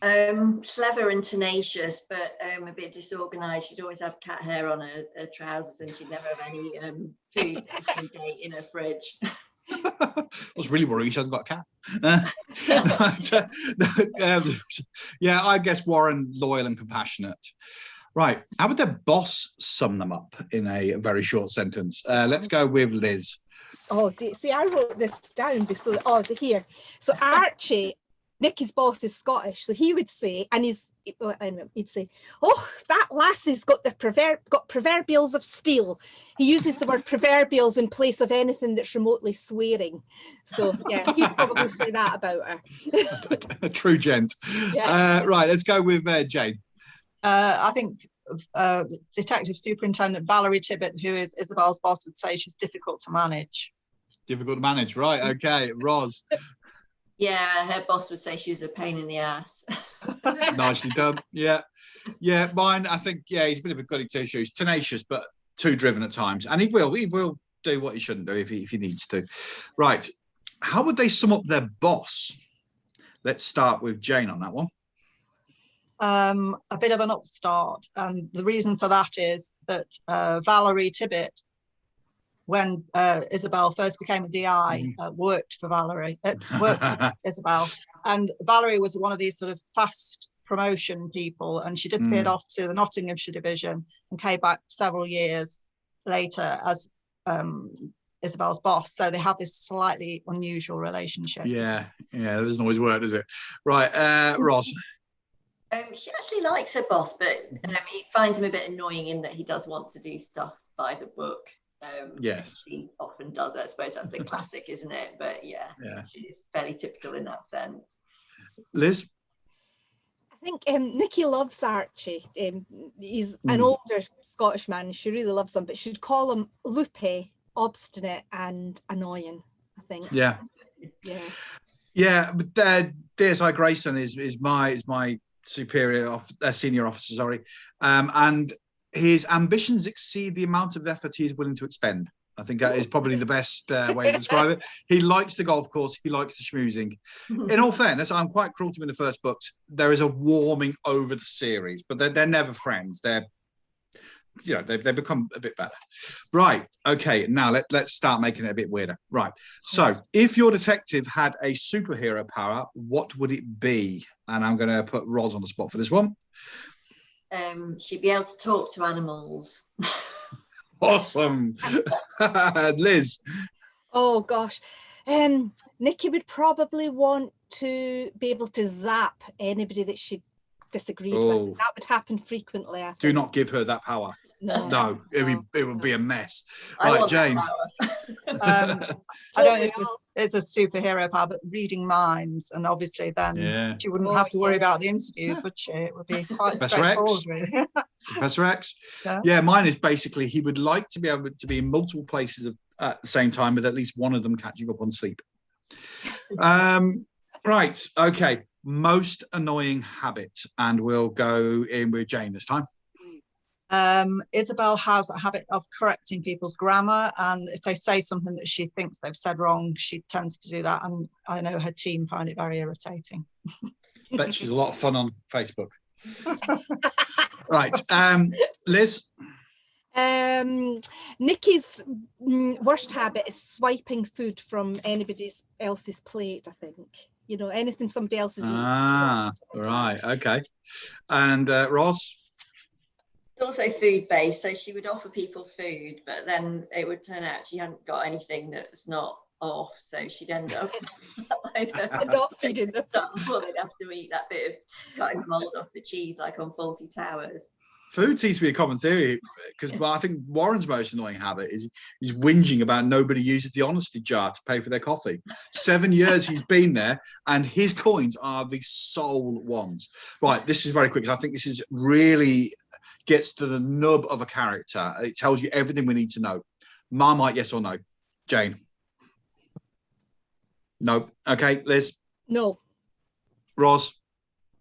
Clever and tenacious, but a bit disorganised. She'd always have cat hair on her trousers, and she'd never have any food in her fridge. I was really worried she hasn't got a cat. Yeah, I guess Warren, loyal and compassionate. Right, how would their boss sum them up in a very short sentence? Let's go with Liz. Oh, see, I wrote this down because here. So Archie, Nicky's boss, is Scottish, so he would say, and he'd say, "Oh, that lassie's got proverbials of steel." He uses the word proverbials in place of anything that's remotely swearing. So yeah, he'd probably say that about her. A true gent. Yeah. Right, let's go with Jane. I think Detective Superintendent Valerie Tibbett, who is Isabel's boss, would say she's difficult to manage. Difficult to manage, right? Okay, Roz. Yeah, her boss would say she was a pain in the ass. Nicely done. Yeah, mine. I think he's a bit of a goody two shoes, tenacious but too driven at times, and he will do what he shouldn't do if he needs to. Right, how would they sum up their boss? Let's start with Jane on that one. A bit of an upstart, and the reason for that is that Valerie Tibbett, when Isabel first became a DI, worked for Isabel, and Valerie was one of these sort of fast promotion people, and she disappeared off to the Nottinghamshire division and came back several years later as Isabel's boss. So they have this slightly unusual relationship. Yeah, it doesn't always work, does it? Right, Roz. She actually likes her boss, but he finds him a bit annoying in that he does want to do stuff by the book. Yes, she often does. I suppose that's a classic, isn't it? But yeah, she's fairly typical in that sense. Liz? I think Nicky loves Archie. He's an older Scottish man. She really loves him, but she'd call him loopy, obstinate, and annoying, I think. Yeah. But DSI Grayson is my senior officer, sorry, and his ambitions exceed the amount of effort he is willing to expend. I think that is probably the best way to describe it. He likes the golf course. He likes the schmoozing. In all fairness, I'm quite cruel to him in the first books. There is a warming over the series, but they're never friends. They've become a bit better. Right. Okay. Now let's start making it a bit weirder. Right. So if your detective had a superhero power, what would it be? And I'm going to put Roz on the spot for this one. She'd be able to talk to animals. Awesome. Liz? Oh, gosh. Nicky would probably want to be able to zap anybody that she disagreed with. That would happen frequently, I think. Do not give her that power. No, it would be a mess. Right, Jane. I don't know if this is a superhero power, but reading minds, and obviously then she wouldn't have to worry about the interviews, would she? It would be quite straightforward, really. Professor X. Mine is basically he would like to be able to be in multiple places at the same time, with at least one of them catching up on sleep. Right. Okay. Most annoying habit, and we'll go in with Jane this time. Isabel has a habit of correcting people's grammar, and if they say something that she thinks they've said wrong, she tends to do that, and I know her team find it very irritating. Bet she's a lot of fun on Facebook. Right, Liz? Nikki's worst habit is swiping food from anybody else's plate, I think. You know, anything somebody else is eating. Right, okay. And Roz? Also food based, so she would offer people food, but then it would turn out she hadn't got anything that's not off, so she'd end up not feeding them. Well, they'd have to eat that bit of cutting the mold off the cheese, like on Faulty Towers. Food seems to be a common theory, because I think Warren's most annoying habit is he's whinging about nobody uses the honesty jar to pay for their coffee. 7 years he's been there, and his coins are the sole ones. Right, this is very quick, because I think this is really gets to the nub of a character. It tells you everything we need to know. Marmite, yes or no? Jane? No. Okay, Liz? No. Roz?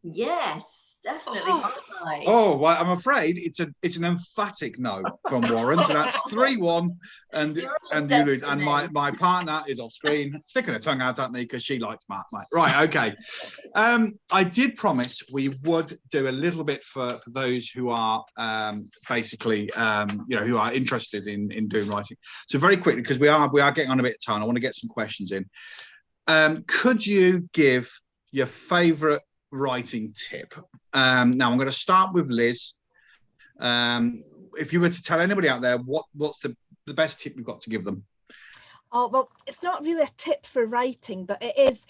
Yes. Definitely qualified. Oh, well, I'm afraid it's an emphatic no from Warren. So that's 3-1, and you lose. And my partner is off screen, sticking her tongue out at me because she likes Matt. Right, okay. I did promise we would do a little bit for those who are basically who are interested in doing writing. So very quickly, because we are getting on a bit of time, I want to get some questions in. Could you give your favourite writing tip? Now I'm going to start with Liz. If you were to tell anybody out there what's the best tip you've got to give them? Oh, well, it's not really a tip for writing, but it is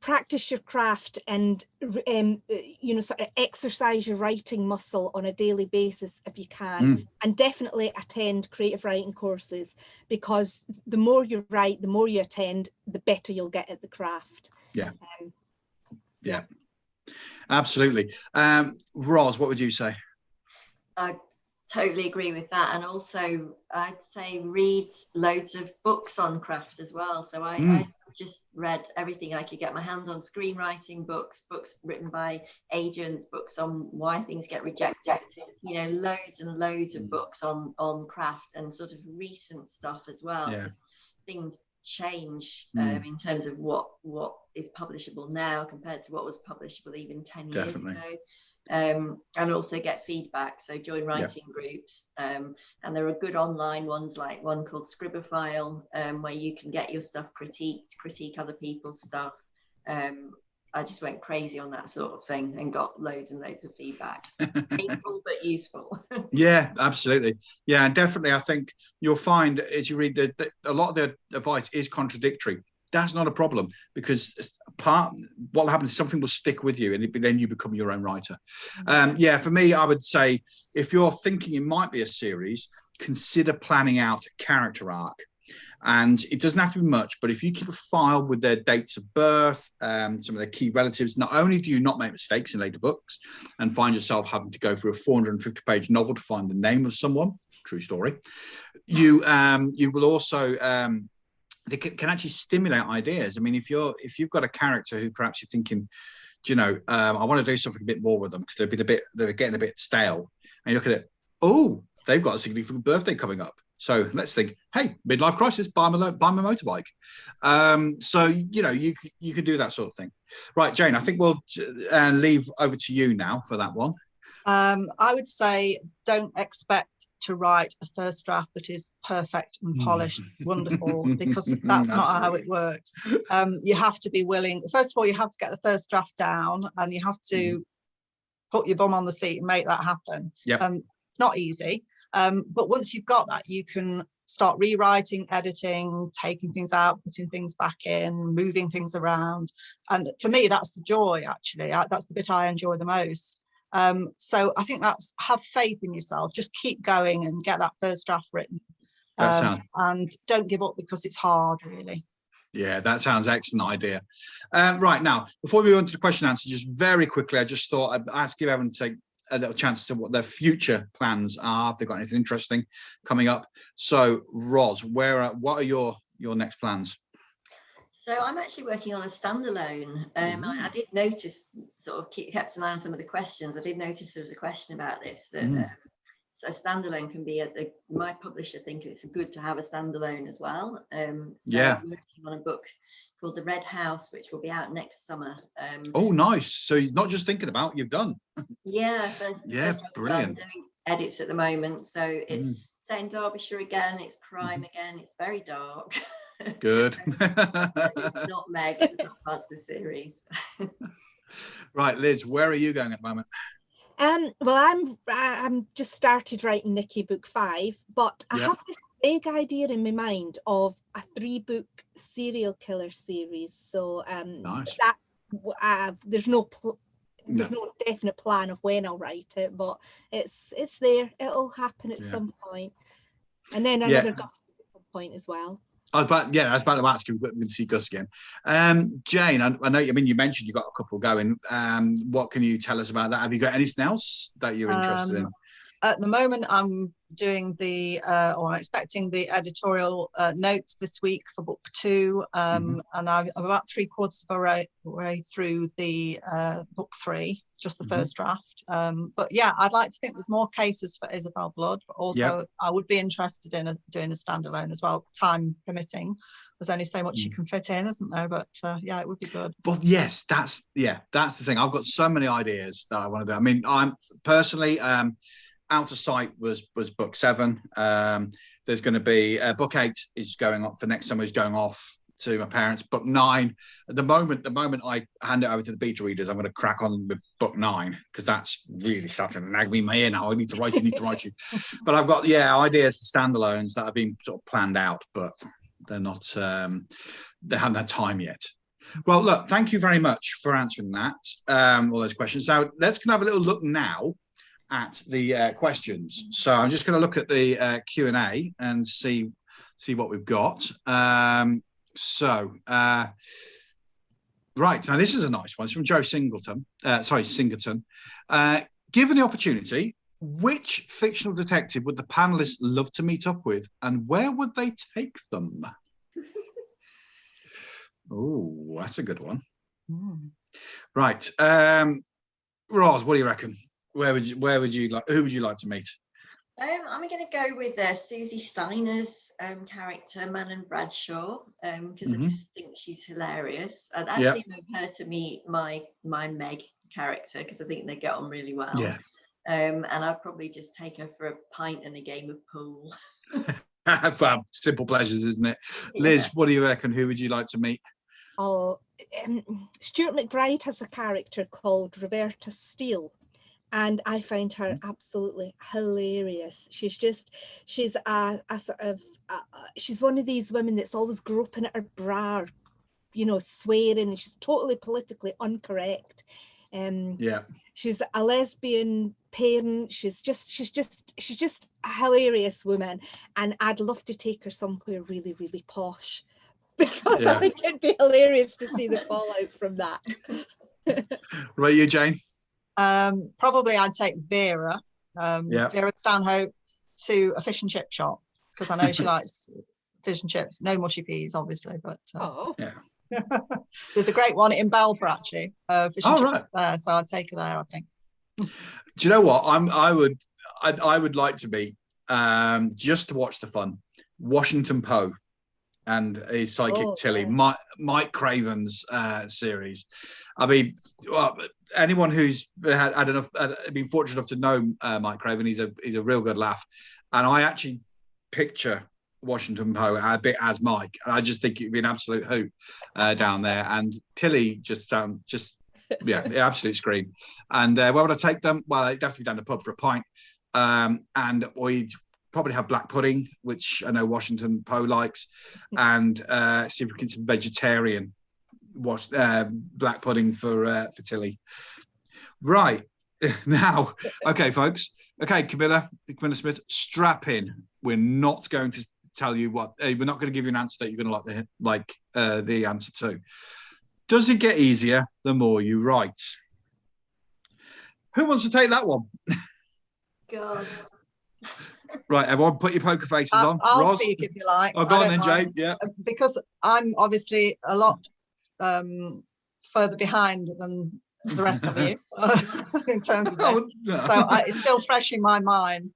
practice your craft and sort of exercise your writing muscle on a daily basis if you can, and definitely attend creative writing courses, because the more you write, the more you attend, the better you'll get at the craft. Yeah, absolutely. Roz, what would you say? I totally agree with that, and also I'd say read loads of books on craft as well. So I just read everything I could get my hands on: screenwriting books written by agents, books on why things get rejected, loads and loads of books on craft, and sort of recent stuff as well, because things change in terms of what is publishable now compared to what was publishable even 10 years ago. And also get feedback, so join writing groups, and there are good online ones, like one called Scribophile, where you can get your stuff critiqued, critique other people's stuff. I just went crazy on that sort of thing and got loads and loads of feedback. Painful but useful. Yeah, absolutely. Yeah, and definitely I think you'll find as you read a lot of the advice is contradictory. That's not a problem, because what happens is something will stick with you, and then you become your own writer. For me, I would say if you're thinking it might be a series, consider planning out a character arc. And it doesn't have to be much, but if you keep a file with their dates of birth, some of their key relatives, not only do you not make mistakes in later books and find yourself having to go through a 450-page novel to find the name of someone, true story, you will also they can actually stimulate ideas. I mean, if you've got a character who perhaps you're thinking, I want to do something a bit more with them because they're getting a bit stale, and you look at it, oh, they've got a significant birthday coming up. So let's think, hey, midlife crisis, buy my motorbike. So, you could do that sort of thing. Right, Jane, I think we'll leave over to you now for that one. I would say don't expect to write a first draft that is perfect and polished, wonderful, because that's not how it works. You have to be willing. First of all, you have to get the first draft down, and you have to put your bum on the seat and make that happen. It's not easy. But once you've got that, you can start rewriting, editing, taking things out, putting things back in, moving things around. And for me, that's the joy, actually. That's the bit I enjoy the most. So I think that's, have faith in yourself. Just keep going and get that first draft written. And don't give up because it's hard, really. Yeah, that sounds excellent idea. Right, now, before we go on to the question and answer, just very quickly, I just thought I'd ask you everyone to take a little chance to what their future plans are, if they've got anything interesting coming up. So, Roz, what are your next plans? So I'm actually working on a standalone. I did notice, sort of kept an eye on some of the questions. I did notice there was a question about this, that so a standalone can be, my publisher think it's good to have a standalone as well. I'm working on a book called The Red House, which will be out next summer. Oh, nice. So you're not just thinking about, you've done. First brilliant. I'm doing edits at the moment. So it's set in Derbyshire again, it's crime again, it's very dark. Good. It's not Meg, it's not part of the series. Right, Liz, where are you going at the moment? Well, I'm just started writing Nikki book 5, but I have this big idea in my mind of a 3-book serial killer series. So nice. There's no definite plan of when I'll write it, but it's there. It'll happen at some point, and then another Gus at some point as well. I was about to ask you, we're going to see Gus again. Jane, I know. I mean, you mentioned you got a couple going. What can you tell us about that? Have you got anything else that you're interested in? At the moment, I'm doing or expecting the editorial notes this week for book 2, and I'm about 3/4 of a way through the book 3, just the first draft. But yeah, I'd like to think there's more cases for Isabel Blood, but also I would be interested in doing a standalone as well, time permitting. There's only so much you can fit in, isn't there? But yeah, it would be good. But yes, that's the thing. I've got so many ideas that I want to do. I mean, I'm personally Out of Sight was book 7. There's going to be book 8 is going up for next summer, is going off to my parents. Book 9 at the moment I hand it over to the beta readers, I'm going to crack on with book 9, because that's really starting to nag me in my ear now. I need to write you. But I've got ideas for standalones that have been sort of planned out, but they're not they haven't had time yet. Well, look, thank you very much for answering that, all those questions. So let's have a little look now at the questions. So I'm just going to look at the Q&A and see what we've got. Right, now this is a nice one. It's from Joe Singleton. Singerton. Given the opportunity, which fictional detective would the panelists love to meet up with, and where would they take them? Oh, that's a good one. Right, Roz, what do you reckon? Who would you like to meet? I'm going to go with Susie Steiner's character, Manon Bradshaw, because I just think she's hilarious. I'd actually love her to meet my Meg character, because I think they get on really well. Yeah. And I'd probably just take her for a pint and a game of pool. Simple pleasures, isn't it? Liz, what do you reckon? Who would you like to meet? Oh, Stuart McBride has a character called Roberta Steele, and I find her absolutely hilarious. She's a sort of she's one of these women that's always groping at her bra, swearing, and she's totally politically incorrect. She's a lesbian parent. She's just a hilarious woman, and I'd love to take her somewhere really, really posh, because I think it'd be hilarious to see the fallout from that. Right, you, Jane? Probably I'd take Vera, Vera Stanhope, to a fish and chip shop, because I know she likes fish and chips. No mushy peas, obviously, but there's a great one in Belper, actually. Fish and chips there, so I'd take her there, I think. Do you know what? I would like to meet, just to watch the fun, Washington Poe and his psychic Tilly, Mike Craven's series. I mean, anyone who's been fortunate enough to know Mike Craven, he's a real good laugh, and I actually picture Washington Poe a bit as Mike, and I just think it'd be an absolute hoot down there. And Tilly absolute scream. And where would I take them? Well, I'd definitely down the pub for a pint, and we'd probably have black pudding, which I know Washington Poe likes, and see if we can get some vegetarian black pudding for Tilly. Right now, okay, folks. Okay, Camilla Smith, strap in. We're not going to tell you what. We're not going to give you an answer that you're going to like the answer to. Does it get easier the more you write? Who wants to take that one? God. Right, everyone, put your poker faces on. I'll Roz? speak if you like. Oh, go on then, Jane. Yeah. Because I'm obviously a lot further behind than the rest of you in terms of it. So it's still fresh in my mind.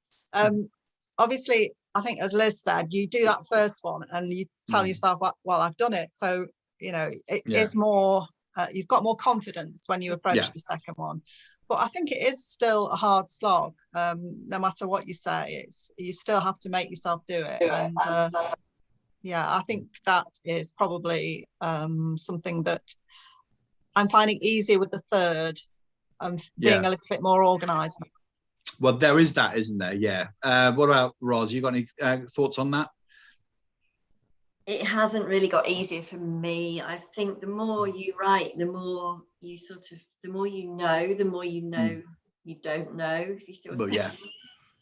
Obviously, I think, as Liz said, you do that first one and you tell yourself, well, I've done it. So, it is more, you've got more confidence when you approach the second one. But I think it is still a hard slog. No matter what you say, you still have to make yourself do it. And I think that is probably something that I'm finding easier with the third, being a little bit more organised. Well, there is that, isn't there? Yeah. What about Roz? You got any thoughts on that? It hasn't really got easier for me. I think the more you write, the more you the more you know you don't know. If you see what I'm saying.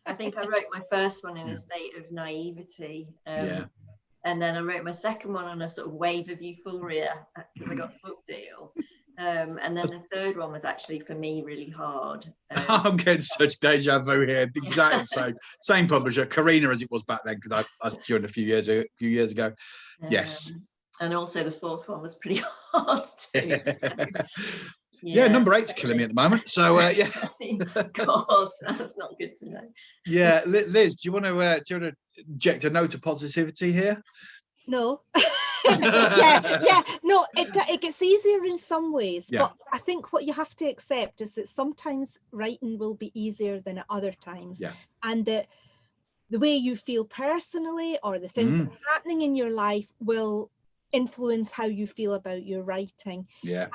I think I wrote my first one in a state of naivety. And then I wrote my second one on a sort of wave of euphoria because I got a book deal. And then the third one was actually for me really hard. I'm getting such deja vu here. Exactly the same publisher, Karina, as it was back then, because I joined a few years ago. Yes. And also the fourth one was pretty hard too. Yeah, number 8's killing me at the moment. So yeah. God, that's not good to know. Yeah, Liz, do you want to inject a note of positivity here? No. No, it gets easier in some ways, but I think what you have to accept is that sometimes writing will be easier than at other times, and that the way you feel personally or the things that are happening in your life will influence how you feel about your writing.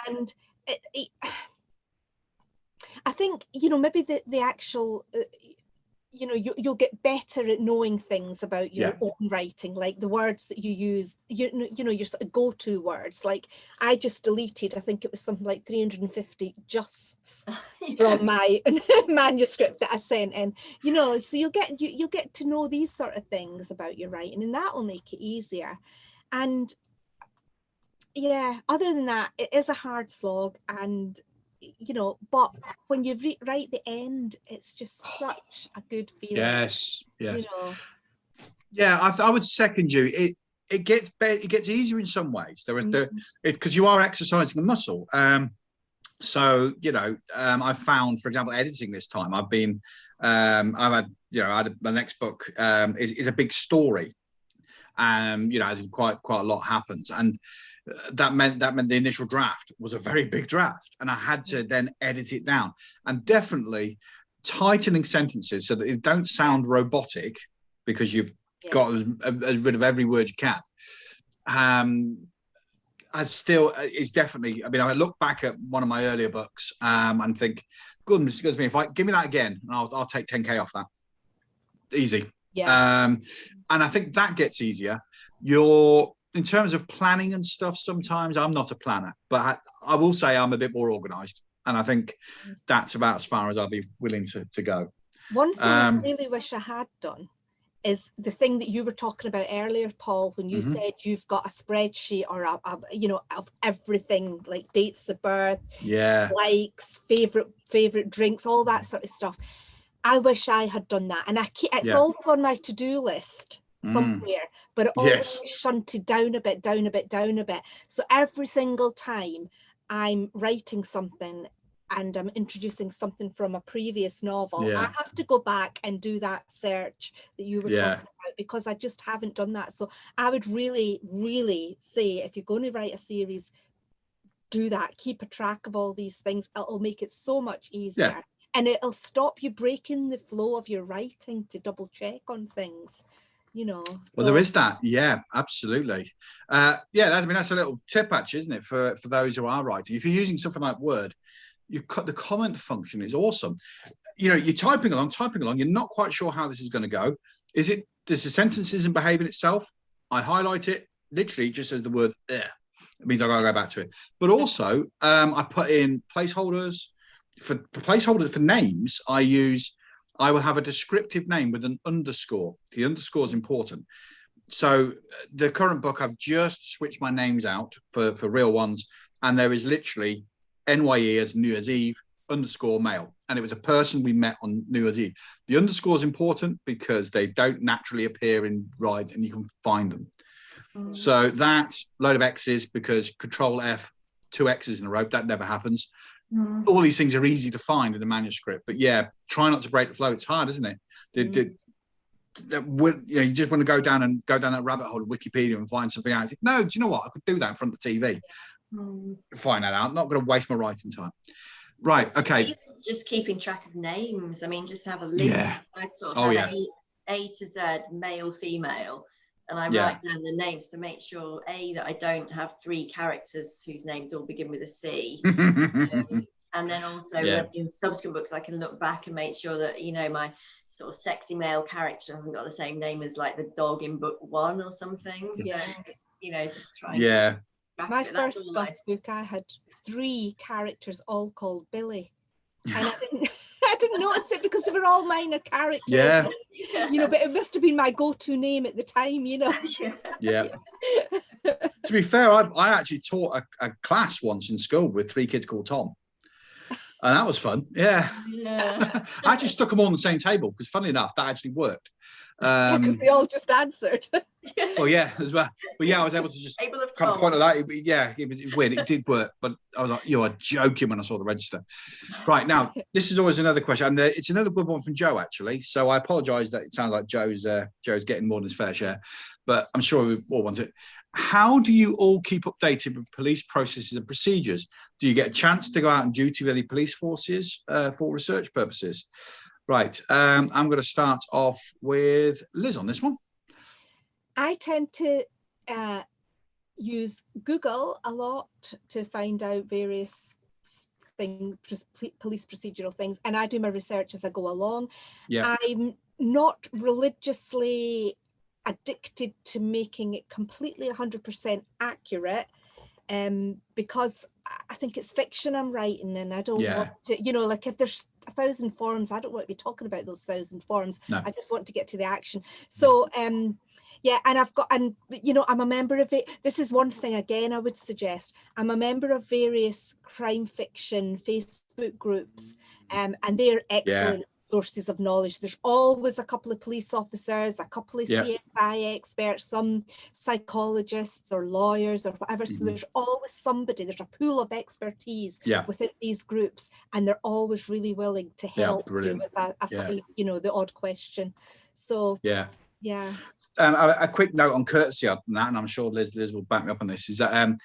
And I think, you know, maybe the actual you know, you'll get better at knowing things about your own writing, like the words that you use, you know, your sort of go-to words. Like I just deleted, I think it was something like 350 justs from my manuscript that I sent in, you know, so you'll get to know these sort of things about your writing, and that will make it easier. And yeah, other than that, it is a hard slog, and you know, but when you write the end, it's just such a good feeling. Yes. You know. Yeah, I would second you. It gets easier in some ways. There is because you are exercising a muscle. So you know, I found, for example, editing this time, I've had my next book is a big story, you know, as in quite a lot happens, and that meant the initial draft was a very big draft, and I had to then edit it down, and definitely tightening sentences so that it don't sound robotic, because you've got as rid of every word you can. It's definitely, I mean, I look back at one of my earlier books and think, goodness me, if give me that again, and I'll take 10k off that. Easy. And I think that gets easier. In terms of planning and stuff, sometimes I'm not a planner, but I will say I'm a bit more organized, and I think that's about as far as I'll be willing to go. One thing I really wish I had done is the thing that you were talking about earlier, Paul, when you said you've got a spreadsheet or you know, of everything, like dates of birth, likes, favorite drinks, all that sort of stuff. I wish I had done that, and it's always on my to-do list somewhere, but it always shunted down a bit. So every single time I'm writing something and I'm introducing something from a previous novel, I have to go back and do that search that you were talking about, because I just haven't done that. So I would really, really say, if you're going to write a series, do that. Keep a track of all these things. It'll make it so much easier. And it'll stop you breaking the flow of your writing to double check on things, you know. Well, there is that. Yeah, absolutely. That's a little tip, actually, isn't it, for those who are writing? If you're using something like Word, the comment function is awesome. You know, you're typing along, you're not quite sure how this is going to go. Does the sentence isn't behaving itself? I highlight it, literally just as the word there. It means I've got to go back to it. But also, I put in placeholders. For names, I will have a descriptive name with an underscore. The underscore is important. So the current book, I've just switched my names out for real ones, and there is literally NYE as New Year's Eve underscore male, and it was a person we met on New Year's Eve. The underscore is important because they don't naturally appear in Ride, and you can find them. So that's load of X's, because Control F, 2 X's in a row, that never happens. All these things are easy to find in a manuscript, but try not to break the flow. It's hard, isn't it? You just want to go down that rabbit hole of Wikipedia and find something out. No, do you know what? I could do that in front of the TV. Find that out. I'm not going to waste my writing time. Right. Okay. Just keeping track of names. I mean, just have a list. I'd sort of have A to Z, male, female. And I write down the names to make sure, that I don't have 3 characters whose names all begin with a C. And then also in subsequent books, I can look back and make sure that, you know, my sort of sexy male character hasn't got the same name as like the dog in book 1 or something. You know, just trying to my first Gus book, I had 3 characters all called Billy. And I didn't notice it because they were all minor characters. You know, but it must have been my go-to name at the time, you know. To be fair, I actually taught a class once in school with 3 kids called Tom. And that was fun. Yeah. I actually stuck them all on the same table because, funnily enough, that actually worked. Because they all just answered. Oh, yeah, as well. But yeah, I was able to just kind of point at that. It was weird. It did work. But I was like, you are joking when I saw the register. Right. Now, this is always another question. And it's another good one from Joe, actually. So I apologise that it sounds like Joe's getting more than his fair share. But I'm sure we all want it. How do you all keep updated with police processes and procedures? Do you get a chance to go out on duty with any police forces for research purposes? Right. I'm going to start off with Liz on this one. I tend to use Google a lot to find out various things, police procedural things, and I do my research as I go along. Yeah. I'm not religiously addicted to making it completely 100% accurate, because I think it's fiction I'm writing, and I don't want to, you know, like if there's 1,000 forms, I don't want to be talking about those 1,000 forms. No. I just want to get to the action. So yeah, and you know, I'm a member of it. This is one thing again I would suggest. I'm a member of various crime fiction Facebook groups, and they're excellent sources of knowledge. There's always a couple of police officers, a couple of CSI experts, some psychologists or lawyers or whatever. So there's always somebody, there's a pool of expertise within these groups, and they're always really willing to help you with you know, the odd question. So a quick note on courtesy on that, and I'm sure Liz will back me up on this, is that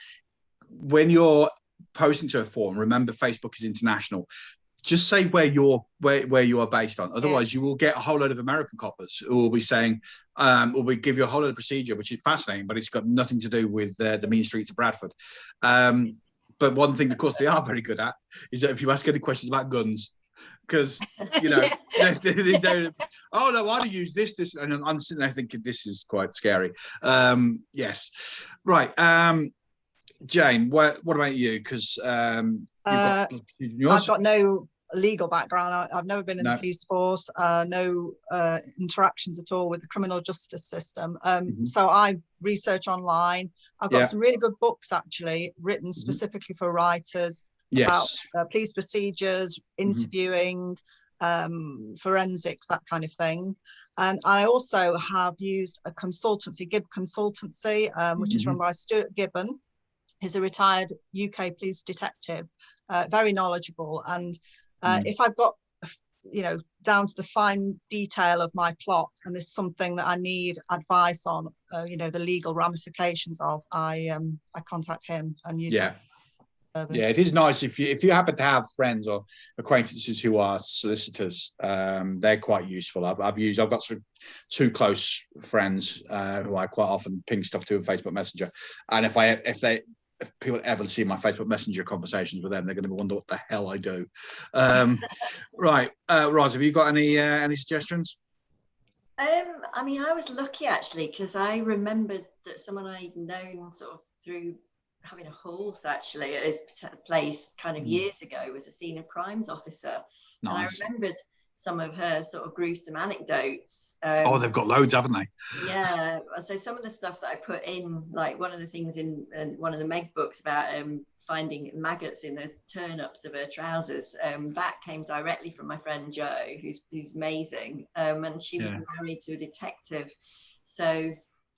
when you're posting to a forum, remember Facebook is international. Just say where you are based on. Otherwise, you will get a whole load of American coppers who will be saying, or we give you a whole load of procedure, which is fascinating, but it's got nothing to do with the mean streets of Bradford. But one thing, of course, they are very good at is that if you ask any questions about guns, because you know, they oh no, I'd use this, and I'm sitting there thinking this is quite scary. Yes, right. Jane, what about you? Because I've got no legal background. I've never been in the police force, no interactions at all with the criminal justice system. So I research online. I've got some really good books actually written specifically for writers about police procedures, interviewing, forensics, that kind of thing. And I also have used a consultancy, Gibb Consultancy, which is run by Stuart Gibbon. He's a retired UK police detective, very knowledgeable. And if I've got, you know, down to the fine detail of my plot, and there's something that I need advice on, you know, the legal ramifications of, I contact him and use it. Yeah, it is nice if you happen to have friends or acquaintances who are solicitors. They're quite useful. I've got sort of 2 close friends who I quite often ping stuff to on Facebook Messenger, and if people ever see my Facebook Messenger conversations with them, they're going to wonder what the hell I do. Right, Roz, have you got any suggestions? I mean, I was lucky actually, because I remembered that someone I'd known sort of through having a horse actually at his place kind of years ago was a scene of crimes officer. Nice. And I remembered some of her sort of gruesome anecdotes. Oh, they've got loads, haven't they? Yeah. So some of the stuff that I put in, like one of the things in one of the Meg books about finding maggots in the turn-ups of her trousers, that came directly from my friend Jo, who's amazing. And she was married to a detective. So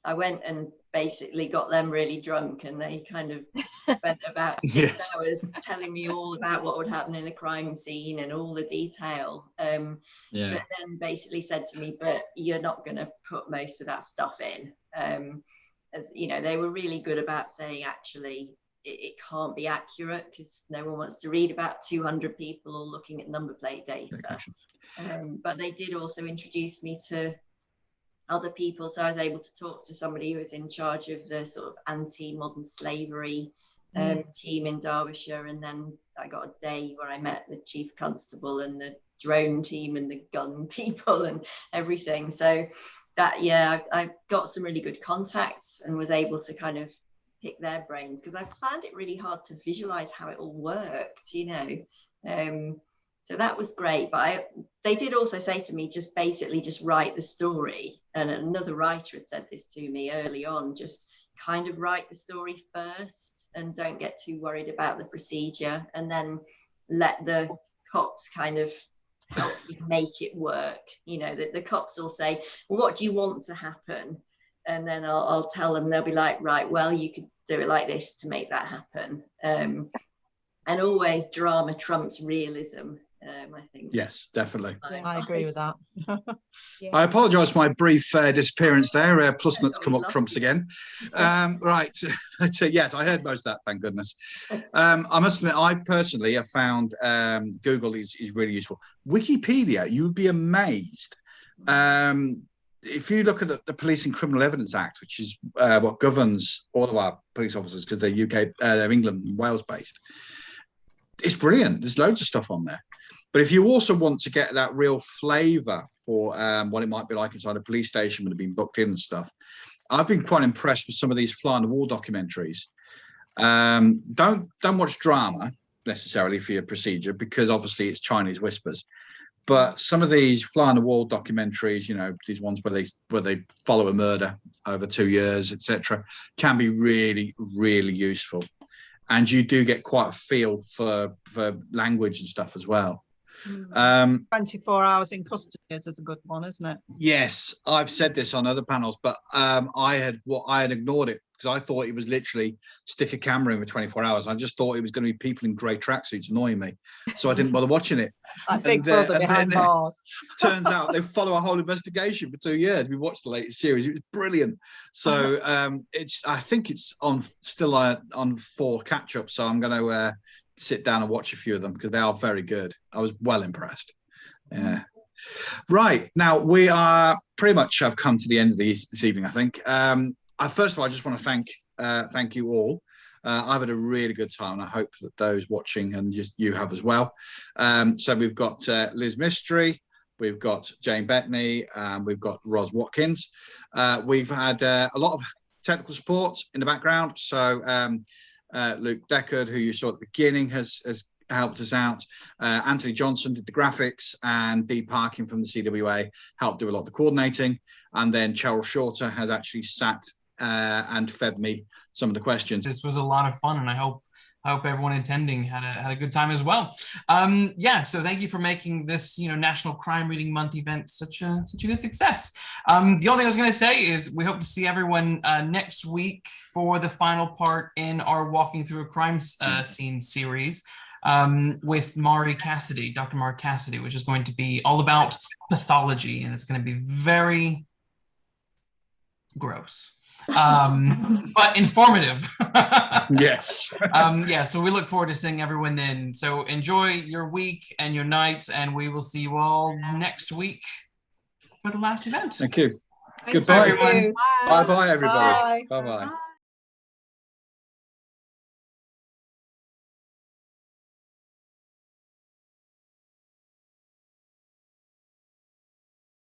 I went and basically got them really drunk, and they kind of spent about 6 hours telling me all about what would happen in a crime scene and all the detail. But then basically said to me, but you're not going to put most of that stuff in. As you know, they were really good about saying, actually, it can't be accurate because no one wants to read about 200 people all looking at number plate data. But they did also introduce me to other people, so I was able to talk to somebody who was in charge of the sort of anti-modern slavery team in Derbyshire, and then I got a day where I met the chief constable and the drone team and the gun people and everything. So that I got some really good contacts and was able to kind of pick their brains, because I found it really hard to visualize how it all worked, you know. So that was great, but they did also say to me, just basically just write the story. And another writer had said this to me early on, just kind of write the story first and don't get too worried about the procedure, and then let the cops kind of help you make it work. You know, the cops will say, well, what do you want to happen? And then I'll tell them, they'll be like, right, well, you could do it like this to make that happen. And always drama trumps realism, I think. Yes, definitely. I agree with that. Yeah. I apologise for my brief disappearance there. Plus nuts come up trumps again. Right. So, yes, I heard most of that, thank goodness. I must admit, I personally have found Google is really useful. Wikipedia, you would be amazed. If you look at the Police and Criminal Evidence Act, which is what governs all of our police officers, because they're UK, they're England and Wales based, it's brilliant. There's loads of stuff on there. But if you also want to get that real flavour for what it might be like inside a police station when they've been booked in and stuff, I've been quite impressed with some of these fly on the wall documentaries. Don't watch drama necessarily for your procedure, because obviously it's Chinese whispers. But some of these fly on the wall documentaries, you know, these ones where they follow a murder over 2 years, etc., can be really, really useful. And you do get quite a feel for language and stuff as well. 24 hours in custody is a good one, isn't it? Yes, I've said this on other panels, but I had ignored it because I thought it was literally stick a camera in for 24 hours. I just thought it was going to be people in grey tracksuits annoying me, so I didn't bother watching it. I think Brother behind bars. Turns out they follow a whole investigation for 2 years. We watched the latest series; it was brilliant. So I think it's still on 4 catch-ups. So I'm going to sit down and watch a few of them because they are very good. I was well impressed. Yeah. Right, now we are pretty much have come to the end of this evening, I think. First of all, I just want to thank you all. I've had a really good time, and I hope that those watching and just you have as well. So we've got Liz Mistry, we've got Jane Bettany, we've got Roz Watkins. We've had a lot of technical support in the background. So Luke Deckard, who you saw at the beginning, has helped us out. Anthony Johnson did the graphics, and Dee Parkin from the CWA helped do a lot of the coordinating. And then Cheryl Shorter has actually sat and fed me some of the questions. This was a lot of fun, and I hope everyone attending had a good time as well. So thank you for making this National Crime Reading Month event such a good success. The only thing I was going to say is we hope to see everyone next week for the final part in our Walking Through a Crime Scene series with Dr. Mari Cassidy, which is going to be all about pathology, and it's going to be very gross. But informative. Yes. So we look forward to seeing everyone then. So enjoy your week and your night, and we will see you all next week for the last event. Thank you. Thank Goodbye, you. everyone. Bye bye, everybody. Bye. Bye bye.